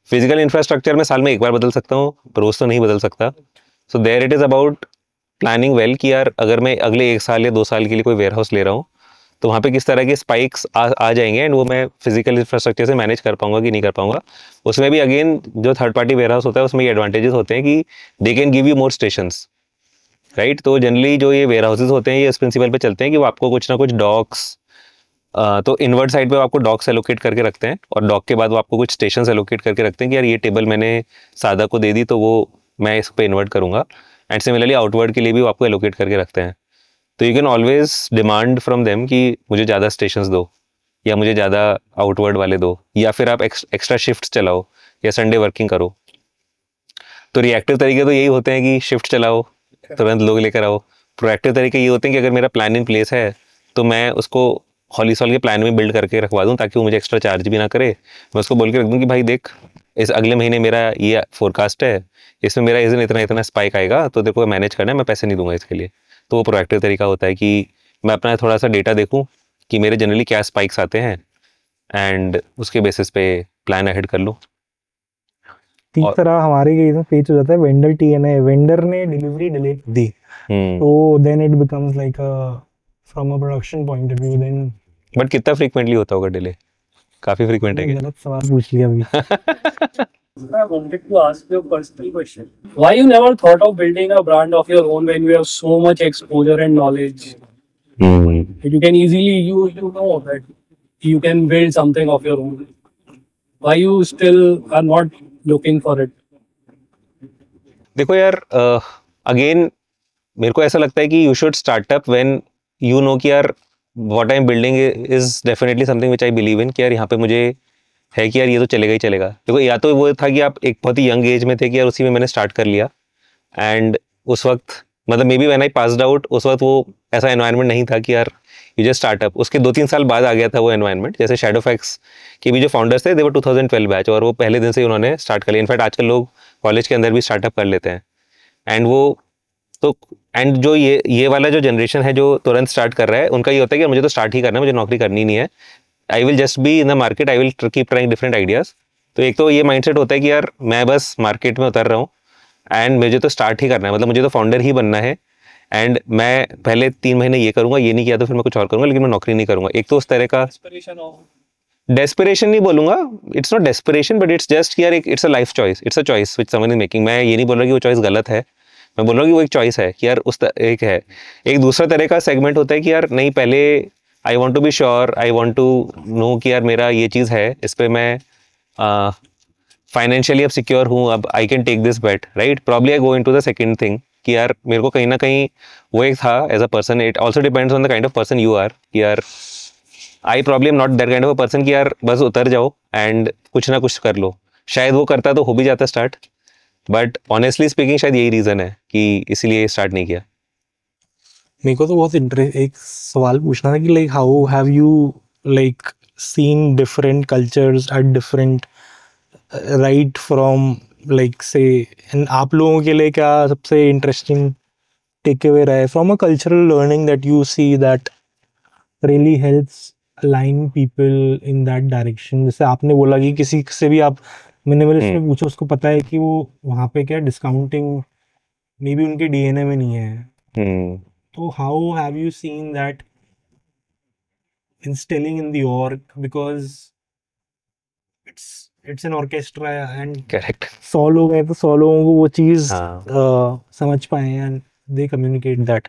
Speaker 1: फिजिकल इंफ्रास्ट्रक्चर मैं साल में एक बार बदल सकता हूँ, रोज़ तो नहीं बदल सकता. So there it is about planning well कि यार अगर मैं अगले 1 साल या 2 साल के लिए कोई वेयर हाउस ले रहा हूँ तो वहाँ पे किस तरह के स्पाइक्स आ जाएंगे एंड वो मैं फिजिकल इंफ्रास्ट्रक्चर से मैनेज कर पाऊंगा कि नहीं कर पाऊंगा. उसमें भी अगेन जो थर्ड पार्टी वेयर हाउस होता है उसमें ये एडवांटेजेस होते हैं कि they can give you more stations, right. तो जनरली जो ये वेयर हाउसेज होते हैं ये इस प्रिंसिपल पे चलते हैं कि वो आपको कुछ ना कुछ डॉक्स, तो इनवर्ट साइड पे वो आपको डॉक्स एलोकेट करके रखते हैं और डॉक के बाद वो आपको कुछ स्टेशंस एलोकेट करके रखते हैं कि यार ये टेबल मैंने सादा को दे दी तो वो मैं इस पे इन्वर्ट करूँगा. एंड सिमिलरली आउटवर्ड के लिए भी वो आपको एलोकेट करके रखते हैं. तो you can always demand from them कि मुझे ज़्यादा स्टेशंस दो या मुझे ज़्यादा आउटवर्ड वाले दो, या फिर आप एक्स्ट्रा शिफ्ट्स चलाओ या संडे वर्किंग करो. तो रिएक्टिव तरीके तो यही होते हैं कि शिफ्ट चलाओ, तुरंत लोग लेकर आओ. प्रोएक्टिव तरीके ये होते हैं कि अगर मेरा प्लान इन प्लेस है तो मैं उसको हॉलीसॉल के प्लान में बिल्ड करके रखवा दूं ताकि वो मुझे एक्स्ट्रा चार्ज भी ना करे. मैं उसको बोल के रख दूं कि भाई देख इस अगले महीने मेरा ये फोरकास्ट है, इसमें मेरा इस दिन इतना इतना स्पाइक आएगा तो तेरे को मैनेज करना है, मैं पैसे नहीं दूंगा इसके लिए. तो वो प्रोएक्टिव तरीका होता है कि मैं अपना थोड़ा सा डेटा देखूँ कि मेरे जनरली क्या स्पाइक्स आते हैं एंड उसके बेसिस पे प्लान अहेड कर लूँ.
Speaker 2: तीसरा हमारे केस में फेच हो जाता है वेंडर टीएनए, वेंडर ने डिलीवरी डिले कर दी, तो then it becomes like from a production point of view then.
Speaker 1: बट कितना फ्रीक्वेंटली होता होगा डिले? काफी फ्रीक्वेंट है क्या?
Speaker 2: गलत सवाल पूछ लिया अभी।
Speaker 8: I wanted to ask you a personal question. Why you never thought of building a brand of your own when you have so much exposure and knowledge? You can easily, you know that you can build something of your own. Why you still are not looking for it?
Speaker 1: देखो यार, again मेरे को ऐसा लगता है कि you should start up when you know कि यार what I am building is definitely something which I believe in, कि यार यहाँ पे मुझे है कि यार ये तो चलेगा ही चलेगा। देखो, या तो वो था कि आप एक बहुत ही यंग एज में थे कि यार उसी में मैंने स्टार्ट कर लिया, एंड उस वक्त मतलब may be when I passed out उस वक्त वो ऐसा एनवायरनमेंट नहीं था कि यार यू जस्ट स्टार्टअप। उसके 2-3 साल बाद आ गया था वो एनवायरनमेंट। जैसे Shadowfax के भी जो फाउंडर्स थे, दे वर 2012 बैच, और वो पहले दिन से ही उन्होंने स्टार्ट कर लिया। इनफैक्ट आजकल लोग कॉलेज के अंदर भी स्टार्टअप कर लेते हैं। एंड वो तो एंड जो ये वाला जो जनरेशन है जो तुरंत स्टार्ट कर रहा है, उनका ये होता है कि मुझे तो स्टार्ट ही करना है, मुझे नौकरी करनी नहीं है, I will just be in the market, I will keep trying different ideas. तो एक तो ये माइंडसेट होता है कि यार मैं बस मार्केट में उतर रहा हूँ एंड मुझे तो स्टार्ट ही करना है, मतलब मुझे तो फाउंडर ही बनना है, एंड मैं पहले 3 महीने ये करूँगा, ये नहीं किया तो फिर मैं कुछ और करूँगा, लेकिन मैं नौकरी नहीं करूँगा। एक तो उस तरह का डेस्पिरेशन नहीं बोलूँगा, it's not desperation, but it's just यार it's a life choice, it's a choice which someone is making. मैं ये नहीं बोल रहा कि वो चॉइस गलत है, मैं बोल रहा हूँ कि वो एक चॉइस है कि यार एक है। एक दूसरा तरह का सेगमेंट होता है कि यार नहीं, पहले I want to be sure, I want to know कि यार मेरा ये चीज़ है, इस पर मैं फाइनेंशियली अब सिक्योर हूँ, अब I can take this bet, right. Probably I go into the second thing कि यार मेरे को कहीं ना कहीं वो एक था as a person, it also depends on the kind of person you are, कि यार I probably am not that kind of a person कि यार बस उतर जाओ एंड कुछ ना कुछ कर लो। शायद वो करता तो हो भी जाता स्टार्ट, बट ऑनेस्टली स्पीकिंग शायद यही रीज़न है कि इसीलिए स्टार्ट नहीं किया।
Speaker 2: मेरे को तो बहुत एक सवाल पूछना था कि like how have you like scene different cultures at different right from like से, एंड आप लोगों के लिए क्या सबसे इंटरेस्टिंग टेक अवे रहा है from a cultural learning that you see that really helps align people in that direction? जैसे आपने बोला कि किसी से भी आप मिनिमलिस्ट में पूछो, उसको पता है कि वो वहाँ पे क्या डिस्काउंटिंग मे बी उनके डीएनए में नहीं है। तो how have you seen that instilling in the org, because it's an orchestra and
Speaker 1: correct
Speaker 2: 100 लोग हैं तो 100 लोगों को वो चीज समझ पाए and they communicate that.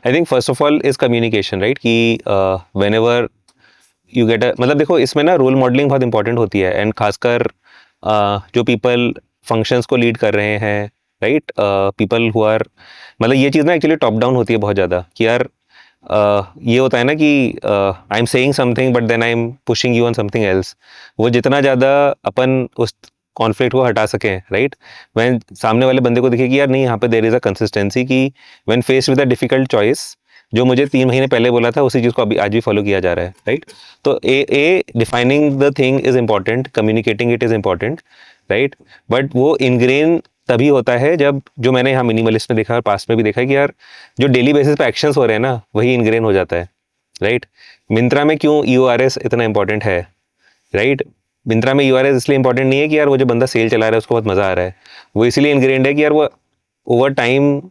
Speaker 1: I think first of all is communication, right, कि वेन एवर यू गेट मतलब देखो इसमें ना रोल मॉडलिंग बहुत इंपॉर्टेंट होती है, एंड खासकर जो पीपल फंक्शंस को लीड कर रहे हैं, राइट, पीपल हु आर, मतलब ये चीज़ ना एक्चुअली टॉप डाउन होती है बहुत ज़्यादा, कि यार ये होता है ना कि I am saying something but then I am pushing you on something else. वो जितना ज़्यादा अपन उस कॉन्फ्लिक्ट को हटा सकें, राइट, वैन सामने वाले बंदे को दिखे कि यार नहीं, यहाँ पे देयर इज़ अ कंसिस्टेंसी, कि when faced with a difficult choice, जो मुझे 3 महीने पहले बोला था उसी चीज़ को अभी आज भी फॉलो किया जा रहा है, राइट। तो defining the thing is important, communicating it is important, right, but वो इनग्रेन तभी होता है जब, जो मैंने यहाँ मिनिमलिस्ट में देखा और पास्ट में भी देखा है, कि यार जो डेली बेसिस पे एक्शंस हो रहे हैं ना, वही इनग्रेन हो जाता है, राइट। मिंत्रा में क्यों EORS इतना इंपॉर्टेंट है, राइट, मिंत्रा में EORS इसलिए इंपॉर्टेंट नहीं है कि यार वो जो बंदा सेल चला रहा है उसको बहुत मज़ा आ रहा है, वो इसलिए इनग्रेन्ड है कि यार वो ओवर टाइम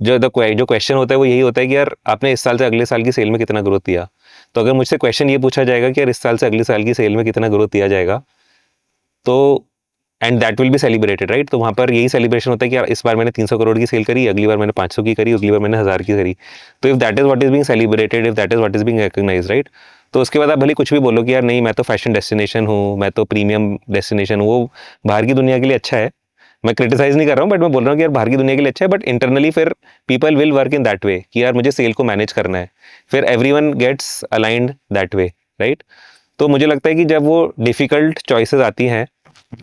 Speaker 1: जो क्वेश्चन होता है वो यही होता है कि यार आपने इस साल से अगले साल की सेल में कितना ग्रोथ दिया। तो अगर मुझसे क्वेश्चन ये पूछा जाएगा कि यार इस साल से अगले साल की सेल में कितना ग्रोथ दिया जाएगा, तो and that will be celebrated, right. तो वहाँ पर यही सेलिब्रेशन होता है कि यार इस बार मैंने 300 करोड़ की सेल करी, अगली बार मैंने 500 की करी, अगली बार मैंने 1000 की करी। तो if that is what is being celebrated, if that is what is being recognised, right, तो उसके बाद आप भले कुछ भी बोलो कि यार नहीं मैं तो फैशन डेस्टिनेशन हूँ, मैं तो प्रीमियम डेस्टिनेशन हूँ, वो बाहर की दुनिया के लिए अच्छा है, मैं क्रिटिसाइज नहीं कर रहा हूँ, बट मैं बोल रहा हूँ कि यार बाहर की दुनिया के लिए अच्छा है, बट इंटरनली फिर people will work in that way कि यार मुझे सेल को मैनेज करना है, फिर everyone gets aligned that way, right. तो मुझे लगता है कि जब वो डिफ़िकल्ट चॉइसेस आती हैं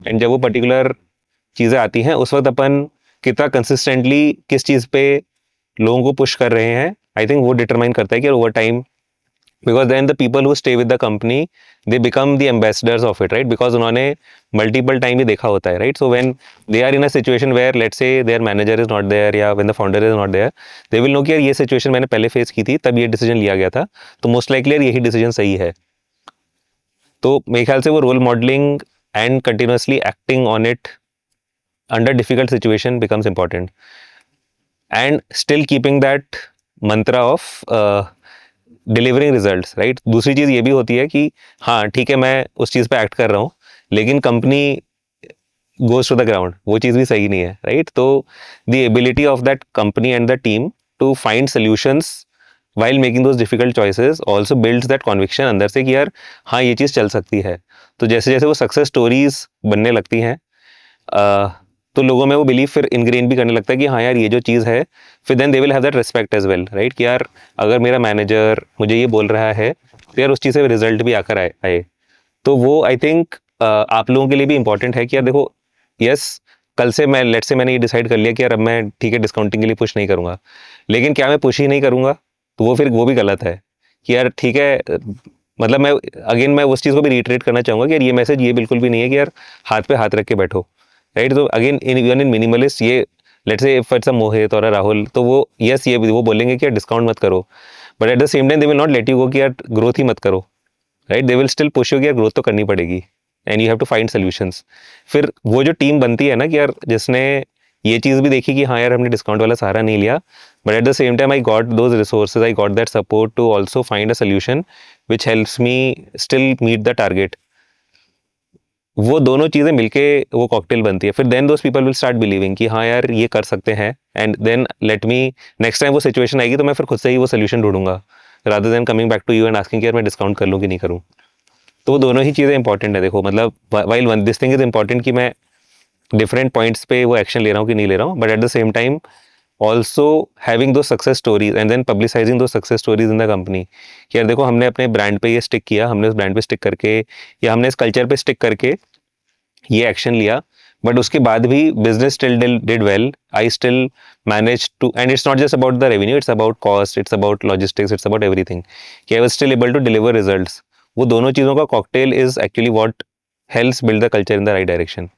Speaker 1: एंड जब वो पर्टिकुलर चीज़ें आती हैं, उस वक्त अपन कितना कंसिस्टेंटली किस चीज़ पे लोगों को पुश कर रहे हैं, आई थिंक वो डिटरमाइन करता है कि over time, because then the people who stay with the company they become the ambassadors of it, right, because उन्होंने multiple time ये देखा होता है, right। So when they are in a situation where let's say their manager is not there या when the founder is not there, they will know कि यार ये situation मैंने पहले फेस की थी, तब ये डिसीजन लिया गया था, तो मोस्ट लाइकली यार यही डिसीजन सही है, तो मेरे ख्याल से वो role modelling and continuously acting on it under difficult situation becomes important and still keeping that mantra of delivering results, right. दूसरी चीज़ ये भी होती है कि हाँ ठीक है मैं उस चीज़ पे एक्ट कर रहा हूँ लेकिन company goes to the ground, वो चीज़ भी सही नहीं है, राइट. तो the ability of that company and the team to find solutions while making those difficult choices also builds that conviction अंदर से कि यार हाँ ये चीज़ चल सकती है. तो जैसे जैसे वो सक्सेस स्टोरीज बनने लगती हैं तो लोगों में वो बिलीव फिर इनग्रेन भी करने लगता है कि हाँ यार ये जो चीज़ है, फिर then they will have that respect as well, right. कि यार अगर मेरा मैनेजर मुझे ये बोल रहा है तो यार उस चीज़ से रिजल्ट भी आकर आए. तो वो आई थिंक आप लोगों के लिए भी इंपॉर्टेंट है कि यार देखो यस कल से मैं लेट से मैंने ये डिसाइड कर लिया कि यार अब मैं ठीक है डिस्काउंटिंग के लिए पुश नहीं करूँगा, लेकिन क्या मैं पुश ही नहीं करूँगा तो वो फिर वो भी गलत है कि यार ठीक है. मतलब मैं उस चीज़ को भी रिट्रेट करना चाहूँगा कि यार ये मैसेज ये बिल्कुल भी नहीं है कि यार हाथ पे हाथ रख के बैठो, राइट. तो अगेन इवन इन मिनिमलिस्ट ये let's say if it's a Mohit और अ राहुल तो वो यस ये वो बोलेंगे कि यार डिस्काउंट मत करो, but at the same time they will not let you go कि यार ग्रोथ ही मत करो, right. They will still push you कि यार ग्रोथ तो करनी पड़ेगी and you have to find solutions. फिर वो जो टीम बनती है ना कि यार जिसने ये चीज़ भी देखी कि हाँ यार हमने डिस्काउंट वाला सहारा नहीं लिया, but at the same time I got those resources, I got that support to also find a solution which helps me still meet the target. वो दोनों चीज़ें मिलके वो कॉकटेल बनती है. फिर then those people will start believing कि हाँ यार ये कर सकते हैं and then let me next time वो सिचुएशन आएगी तो मैं फिर खुद से ही वो सोल्यूशन ढूंढूंगा rather than coming back to you and asking कि यार मैं डिस्काउंट कर लूँ कि नहीं करूँ. तो वो दोनों ही चीज़ें इंपॉर्टेंट है. देखो मतलब while one this thing is important कि मैं डिफरेंट पॉइंट्स पे वो एक्शन ले रहा हूँ कि नहीं ले रहा हूँ, but at the same time also having those success stories and then publicising those success stories in the company कि यार देखो हमने अपने ब्रांड पे ये स्टिक किया, हमने उस ब्रांड पे स्टिक करके या हमने इस कल्चर पे स्टिक करके ये एक्शन लिया, बट उसके बाद भी business still did well. I still manage to and it's not just about the revenue, it's about cost, it's about logistics, it's about everything कि I was still able to deliver results. वो दोनों चीज़ों का cocktail is actually what helps build the culture in the right direction.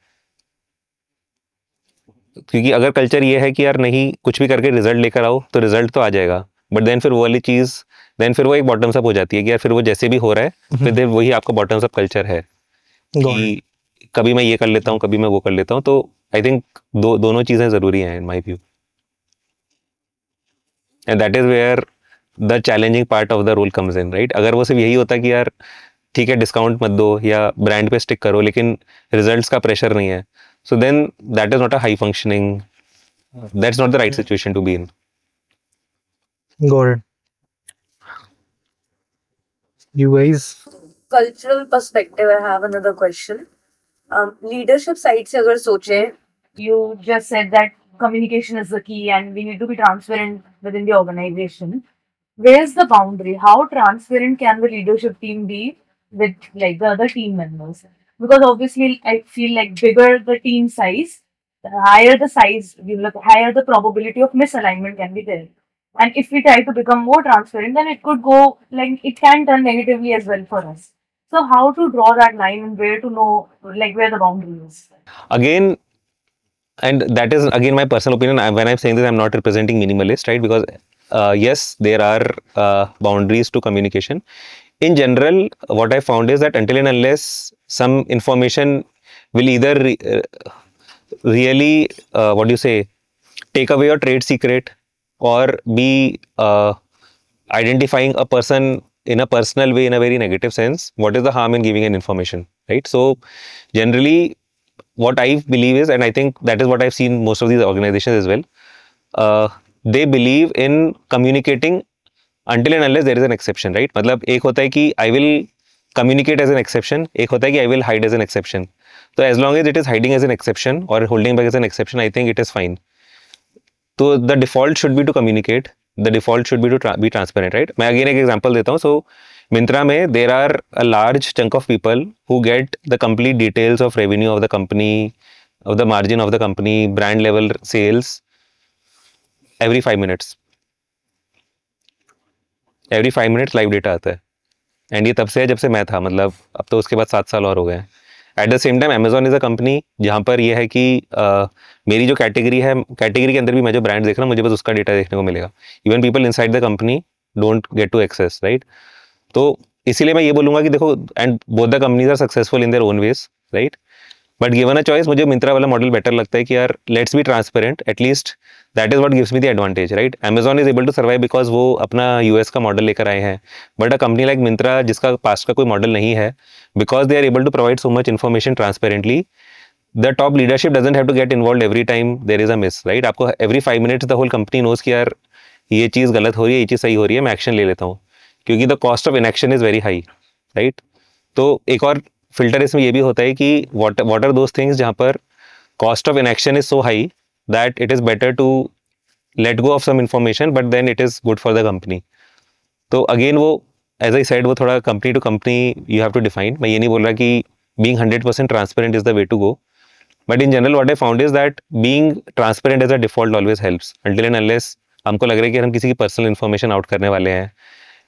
Speaker 1: क्योंकि अगर culture ये है कि यार नहीं कुछ भी करके रिजल्ट लेकर आओ तो रिजल्ट तो आ जाएगा, बट देन फिर वो वाली चीज़ देन फिर वो एक बॉटम्स अप हो जाती है कि यार फिर वो जैसे भी हो रहा है फिर देन वही आपका बॉटम्स अप कल्चर है कि कभी मैं ये कर लेता हूँ कभी मैं वो कर लेता हूँ. तो आई थिंक दोनों चीज़ें ज़रूरी हैं in my view and that is where the challenging part of the role comes in, right. अगर वो सिर्फ यही होता कि यार ठीक है डिस्काउंट मत दो या ब्रांड पे स्टिक करो लेकिन रिजल्ट्स का प्रेशर नहीं है, so then that is not a high functioning, that's not the right situation to be in.
Speaker 2: Got it. You guys?
Speaker 9: Cultural perspective, I have another question. Leadership side से अगर सोचें, you just said that communication is the key and we need to be transparent within the organization. Where's the boundary? How transparent can the leadership team be with like the other team members? Because obviously I feel like bigger the team size, the higher the size, higher the probability of misalignment can be there. And if we try to become more transparent, then it could go like it can turn negatively as well for us. So how to draw that line and where to know like where the boundary is?
Speaker 1: Again, and that is again my personal opinion. When I'm saying this, I'm not representing minimalist, right? Because yes, there are boundaries to communication. In general, what I found is that until and unless some information will either really what do you say take away your trade secret or be identifying a person in a personal way in a very negative sense, what is the harm in giving an information, right? So generally what I believe is, and I think that is what I've seen most of these organizations as well, they believe in communicating until and unless there is an exception, right? मतलब एक होता है कि I will communicate as an exception, एक होता है कि I will hide as an exception. तो as long as it is hiding as an exception or holding back as an exception, I think it is fine. तो the default should be to communicate, the default should be to be transparent, right? मैं again एक example देता हूँ. So Myntra में there are a large chunk of people who get the complete details of revenue of the company, of the margin of the company, brand level sales every 5 minutes. Every 5 minutes live data आता है and ये तब से है जब से मैं था, मतलब अब तो उसके बाद 7 साल और हो गए हैं. Eight the same time Amazon is a company जहाँ पर ये है कि मेरी जो कैटेगरी है, कैटेगरी के अंदर भी मैं जो ब्रांड देख रहा हूँ मुझे बस उसका डेटा देखने को मिलेगा. Even people inside the company don't get to access, right. तो इसीलिए मैं ये बोलूँगा कि देखो, and both the companies are successful in their own ways, right? But given a choice, मुझे मिंत्रा वाला मॉडल बेटर लगता है कि यार let's be transparent, at least that is what gives me the advantage, right? Amazon is able to survive because वो अपना US का model लेकर आए हैं, but a company like Myntra जिसका पास्ट का कोई मॉडल नहीं है, because they are able to provide so much information transparently, the top leadership doesn't have to get involve every time there is a miss, right? आपको every 5 minutes the whole company knows कि यार ये चीज़ गलत हो रही है, ये चीज़ सही हो रही है, मैं एक्शन ले लेता हूँ, क्योंकि the cost of inaction is very high, right? तो एक और फिल्टर इसमें ये भी होता है कि व्हाट आर दोज थिंग्स जहाँ पर cost of inaction is so high that it is better to let go of some information, but then it is good for the company. तो अगेन वो एज आई सेड, वो थोड़ा company to company you have to define. मैं ये नहीं बोल रहा कि being 100% transparent is the way to go, but in general what I found is that being transparent as a default always helps until and unless हमको लग रहा है कि हम किसी की पर्सनल इन्फॉर्मेशन आउट करने वाले हैं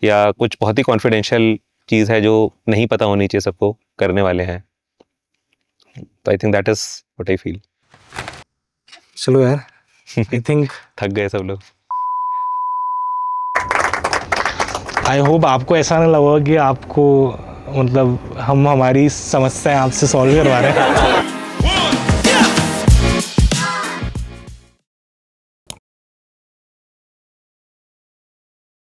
Speaker 1: या कुछ बहुत ही कॉन्फिडेंशियल चीज़ है जो नहीं पता होनी चाहिए सबको करने वाले हैं. तो I think that is what I feel.
Speaker 2: चलो यार, आई थिंक
Speaker 1: थक गए सब लोग.
Speaker 2: आई होप आपको ऐसा ना लगा कि आपको मतलब हम हमारी समस्याएं आपसे सॉल्व करवा रहे हैं.